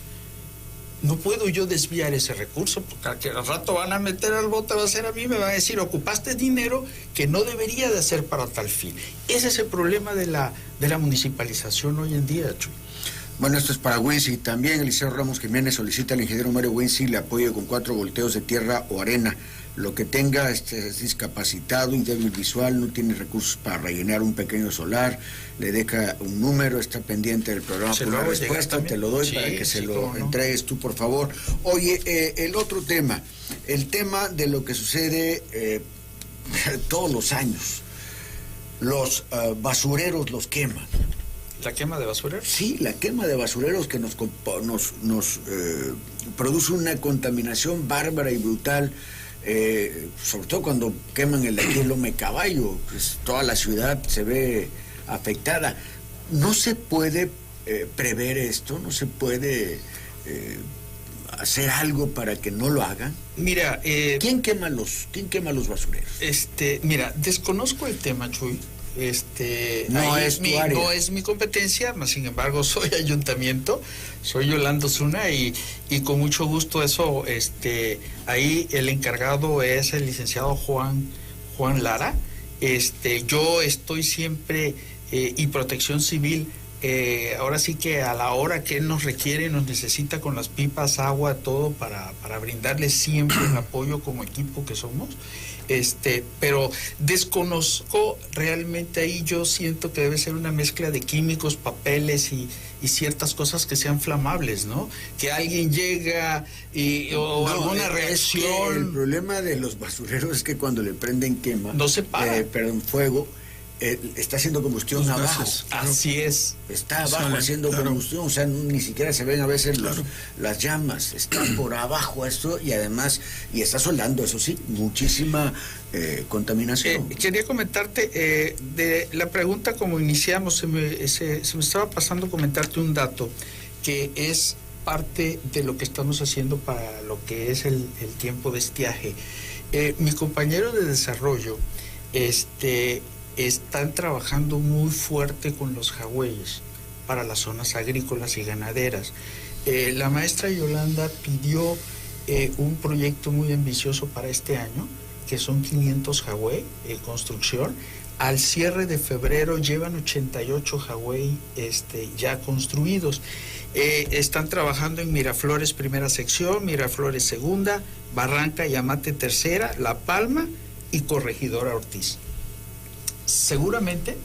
No puedo yo desviar ese recurso, porque al rato van a meter al bote, va a ser a mí, me van a decir, ocupaste dinero que no debería de hacer para tal fin. Ese es el problema de la municipalización hoy en día, Chuy. Bueno, esto es para Wincy. También Eliseo Ramos Jiménez solicita al ingeniero Mario Wincy le apoyo con 4 volteos de tierra o arena. Lo que tenga es discapacitado y débil visual, no tiene recursos para rellenar un pequeño solar, le deja un número, está pendiente del programa por una respuesta, te lo doy para que se lo entregues tú, por favor. Oye, el otro tema, el tema de lo que sucede todos los años, los basureros los queman. ¿La quema de basureros? Sí, la quema de basureros que nos produce una contaminación bárbara y brutal. Sobre todo cuando queman el Lome Caballo, pues toda la ciudad se ve afectada. No se puede prever esto, no se puede hacer algo para que no lo hagan? Mira, ¿Quién quema los basureros? Mira, desconozco el tema, Chuy. No es tu área. No es mi competencia, mas sin embargo soy ayuntamiento, soy Yolanda Osuna y con mucho gusto eso, ahí el encargado es el licenciado Juan Lara. Yo estoy siempre y Protección Civil, ahora sí que a la hora que él nos requiere, nos necesita con las pipas, agua, todo para brindarle siempre el apoyo como equipo que somos. Pero desconozco realmente ahí, yo siento que debe ser una mezcla de químicos, papeles y ciertas cosas que sean flamables, ¿no? Que alguien llega o alguna reacción. Que el problema de los basureros es que cuando le prenden quema, no se para. Perdón, fuego, está haciendo combustión Los abajo. gases, claro. Así es. Está abajo haciendo combustión, o sea, ni siquiera se ven a veces las llamas, está por abajo esto y además, y está solando, eso sí, muchísima contaminación. Quería comentarte, de la pregunta como iniciamos, se me estaba pasando comentarte un dato que es parte de lo que estamos haciendo para lo que es el tiempo de estiaje. Mi compañero de desarrollo, están trabajando muy fuerte con los jagüeyes para las zonas agrícolas y ganaderas. La maestra Yolanda pidió un proyecto muy ambicioso para este año, que son 500 jagüey en construcción. Al cierre de febrero llevan 88 jagüey ya construidos. Están trabajando en Miraflores primera sección, Miraflores segunda, Barranca y Amate tercera, La Palma y Corregidora Ortiz. Seguramente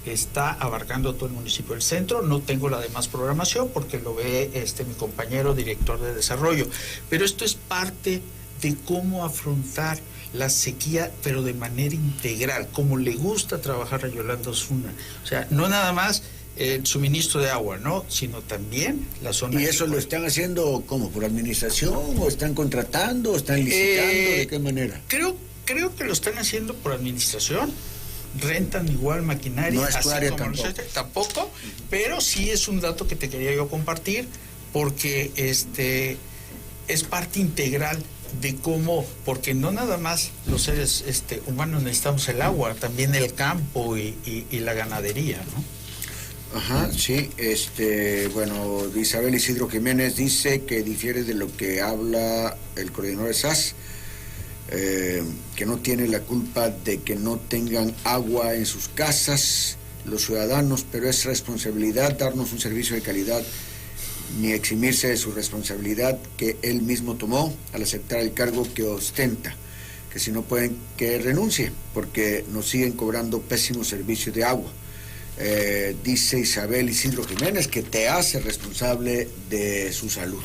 está abarcando todo el municipio del centro. No tengo la demás programación porque lo ve mi compañero director de desarrollo, pero esto es parte de cómo afrontar la sequía, pero de manera integral, como le gusta trabajar a Yolanda Osuna. O sea, no nada más el suministro de agua, ¿no? Sino también la zona. ¿Y eso lo están haciendo como por administración o están contratando o están licitando? ¿De qué manera? Creo que lo están haciendo por administración. Rentan igual maquinaria, no es así área como tampoco, pero sí es un dato que te quería yo compartir porque es parte integral de cómo, porque no nada más los seres humanos necesitamos el agua, también el campo y la ganadería, ¿no? Ajá, sí, bueno, Isabel Isidro Jiménez dice que difiere de lo que habla el coordinador de SAS, que no tiene la culpa de que no tengan agua en sus casas los ciudadanos, pero es responsabilidad darnos un servicio de calidad, ni eximirse de su responsabilidad que él mismo tomó al aceptar el cargo que ostenta, que si no pueden que renuncie, porque nos siguen cobrando pésimo servicio de agua. Dice Isabel Isidro Jiménez que te hace responsable de su salud.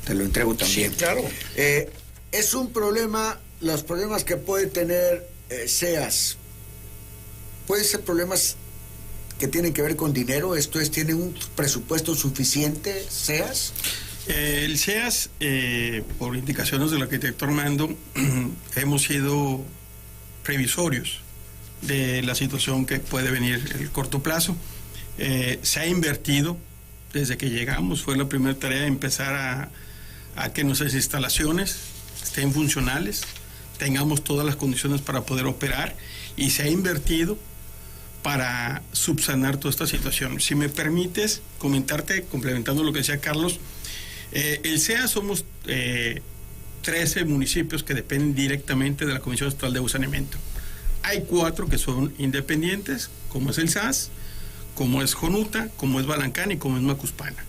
Te lo entrego también. Sí, claro. Es un problema, los problemas que puede tener SEAS, pueden ser problemas que tienen que ver con dinero. Esto es, ¿tiene un presupuesto suficiente SEAS? El SEAS, por indicaciones del arquitecto Armando, hemos sido previsorios de la situación que puede venir en el corto plazo. Se ha invertido desde que llegamos, fue la primera tarea empezar a que nuestras instalaciones estén funcionales, tengamos todas las condiciones para poder operar, y se ha invertido para subsanar toda esta situación. Si me permites comentarte, complementando lo que decía Carlos, el SEA somos 13 municipios que dependen directamente de la Comisión Estatal de Agua y Saneamiento. Hay 4 que son independientes, como es el SAS, como es Jonuta, como es Balancán y como es Macuspana.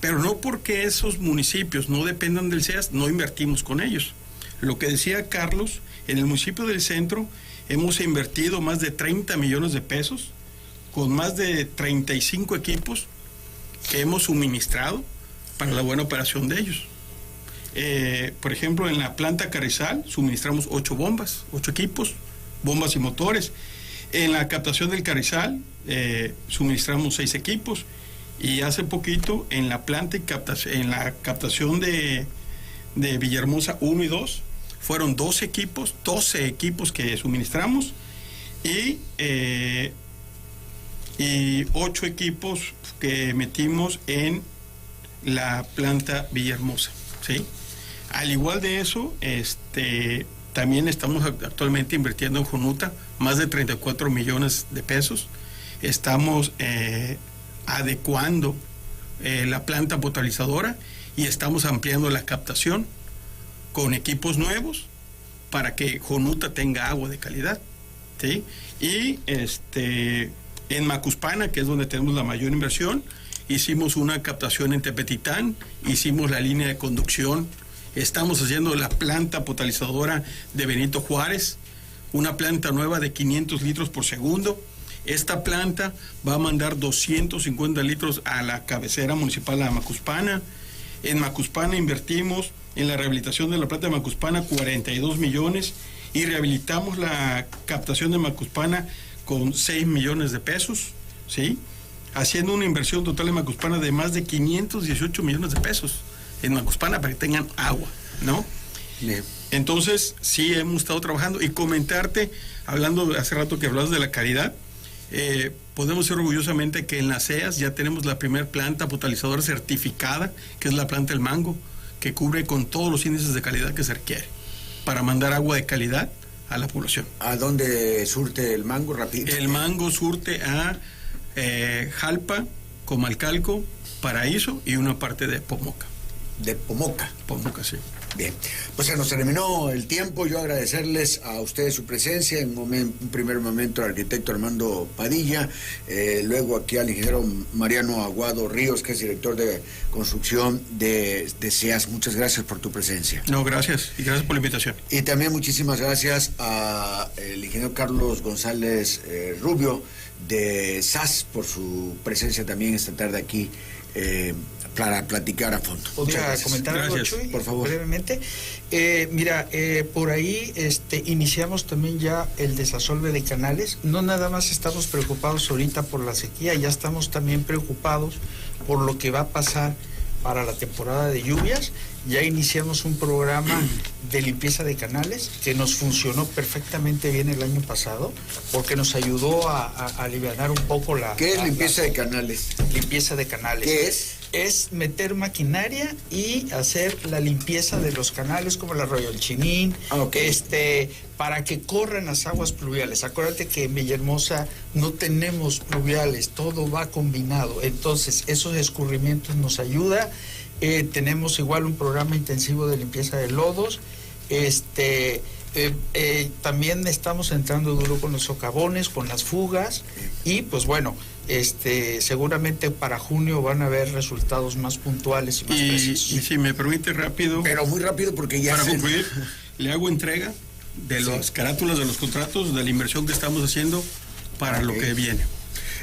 Pero no porque esos municipios no dependan del SEAS, no invertimos con ellos. Lo que decía Carlos, en el municipio del centro hemos invertido más de 30 millones de pesos con más de 35 equipos que hemos suministrado para la buena operación de ellos. Por ejemplo, en la planta Carrizal suministramos 8 bombas, 8 equipos, bombas y motores. En la captación del Carrizal suministramos 6 equipos, y hace poquito en la planta y en la captación de Villahermosa 1 y 2 fueron 12 equipos que suministramos, y 8 equipos que metimos en la planta Villahermosa. ¿sí? Al igual de eso, también estamos actualmente invirtiendo en Jonuta más de 34 millones de pesos. Estamos adecuando la planta potabilizadora y estamos ampliando la captación con equipos nuevos para que Jonuta tenga agua de calidad, ¿sí? Y en Macuspana, que es donde tenemos la mayor inversión, hicimos una captación en Tepetitán, hicimos la línea de conducción, estamos haciendo la planta potabilizadora de Benito Juárez, una planta nueva de 500 litros por segundo. Esta planta va a mandar 250 litros a la cabecera municipal de Macuspana. En Macuspana invertimos en la rehabilitación de la planta de Macuspana 42 millones y rehabilitamos la captación de Macuspana con 6 millones de pesos, ¿sí? Haciendo una inversión total en Macuspana de más de 518 millones de pesos en Macuspana para que tengan agua, ¿no? Bien. Entonces, sí hemos estado trabajando y comentarte, hablando hace rato que hablabas de la calidad, podemos decir orgullosamente que en las CEAS ya tenemos la primera planta potabilizadora certificada, que es la planta del Mango, que cubre con todos los índices de calidad que se requiere para mandar agua de calidad a la población. ¿A dónde surte el Mango rápido? El Mango surte a Jalpa, Comalcalco, Paraíso y una parte de Pomoca. De Pomoca. Pomoca, sí. Bien, pues se nos terminó el tiempo. Yo agradecerles a ustedes su presencia. En un primer momento al arquitecto Armando Padilla, luego aquí al ingeniero Mariano Aguado Ríos, que es director de construcción de CEAS. Muchas gracias por tu presencia. No, gracias, y gracias por la invitación. Y también muchísimas gracias al ingeniero Carlos González Rubio de SAS por su presencia también esta tarde aquí para platicar a fondo. ¿Podría comentar algo, Chuy? Por favor. Brevemente. Por ahí iniciamos también ya el desasolve de canales. No nada más estamos preocupados ahorita por la sequía, ya estamos también preocupados por lo que va a pasar para la temporada de lluvias. Ya iniciamos un programa de limpieza de canales que nos funcionó perfectamente bien el año pasado porque nos ayudó a alivianar un poco la... ¿Qué es limpieza de canales? Limpieza de canales. ¿Qué es? Es meter maquinaria y hacer la limpieza de los canales como el Arroyo del Chinín, para que corran las aguas pluviales. Acuérdate que en Villahermosa no tenemos pluviales, todo va combinado. Entonces, esos escurrimientos nos ayuda. Tenemos igual un programa intensivo de limpieza de lodos. También estamos entrando duro con los socavones, con las fugas y pues bueno, seguramente para junio van a haber resultados más puntuales y más precisos. Y si me permite rápido, pero muy rápido porque ya para concluir, le hago entrega de las carátulas de los contratos de la inversión que estamos haciendo para lo que viene.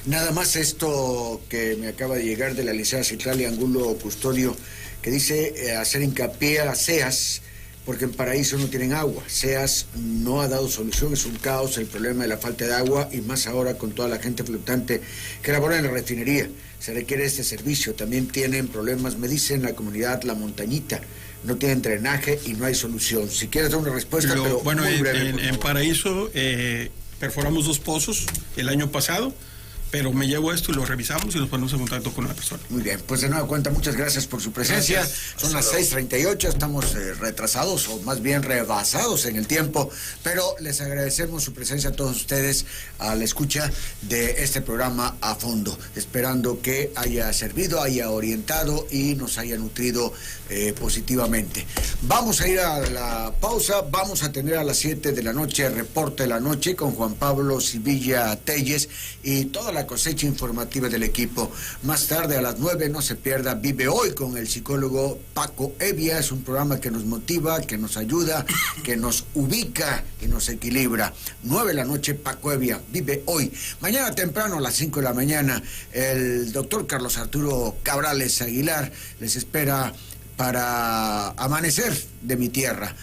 Nada más esto que me acaba de llegar de la licenciada Citlali Angulo Custodio, que dice hacer hincapié a CEAS, porque en Paraíso no tienen agua. CEAS no ha dado solución, es un caos el problema de la falta de agua, y más ahora con toda la gente flotante que labora en la refinería. Se requiere este servicio. También tienen problemas, me dicen la comunidad La Montañita, no tienen drenaje y no hay solución. Si quieres dar una respuesta, pero bueno, muy breve, en Paraíso perforamos 2 pozos el año pasado, pero me llevo esto y lo revisamos y nos ponemos en contacto con la persona. Muy bien, pues de nueva cuenta, muchas gracias por su presencia. Gracias. Son las 6:38, estamos retrasados o más bien rebasados en el tiempo, pero les agradecemos su presencia a todos ustedes a la escucha de este programa a fondo, esperando que haya servido, haya orientado y nos haya nutrido positivamente. Vamos a ir a la pausa, vamos a tener a las 7 de la noche el reporte de la noche con Juan Pablo Sevilla Telles y toda la cosecha informativa del equipo. Más tarde a las 9 no se pierda Vive Hoy con el psicólogo Paco Evia. Es un programa que nos motiva, que nos ayuda, que nos ubica y nos equilibra. 9 de la noche Paco Evia, Vive Hoy. Mañana temprano a las 5 de la mañana el doctor Carlos Arturo Cabrales Aguilar les espera para Amanecer de mi Tierra.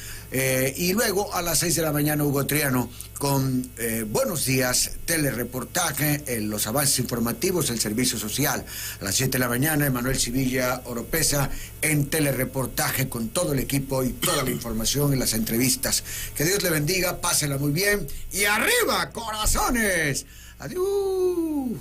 Y luego a las 6 de la mañana Hugo Triano con Buenos Días, telereportaje, los avances informativos, el servicio social. A las 7 de la mañana Emanuel Sevilla Oropesa en telereportaje con todo el equipo y toda la información en las entrevistas. Que Dios le bendiga, pásela muy bien y arriba, corazones. Adiós.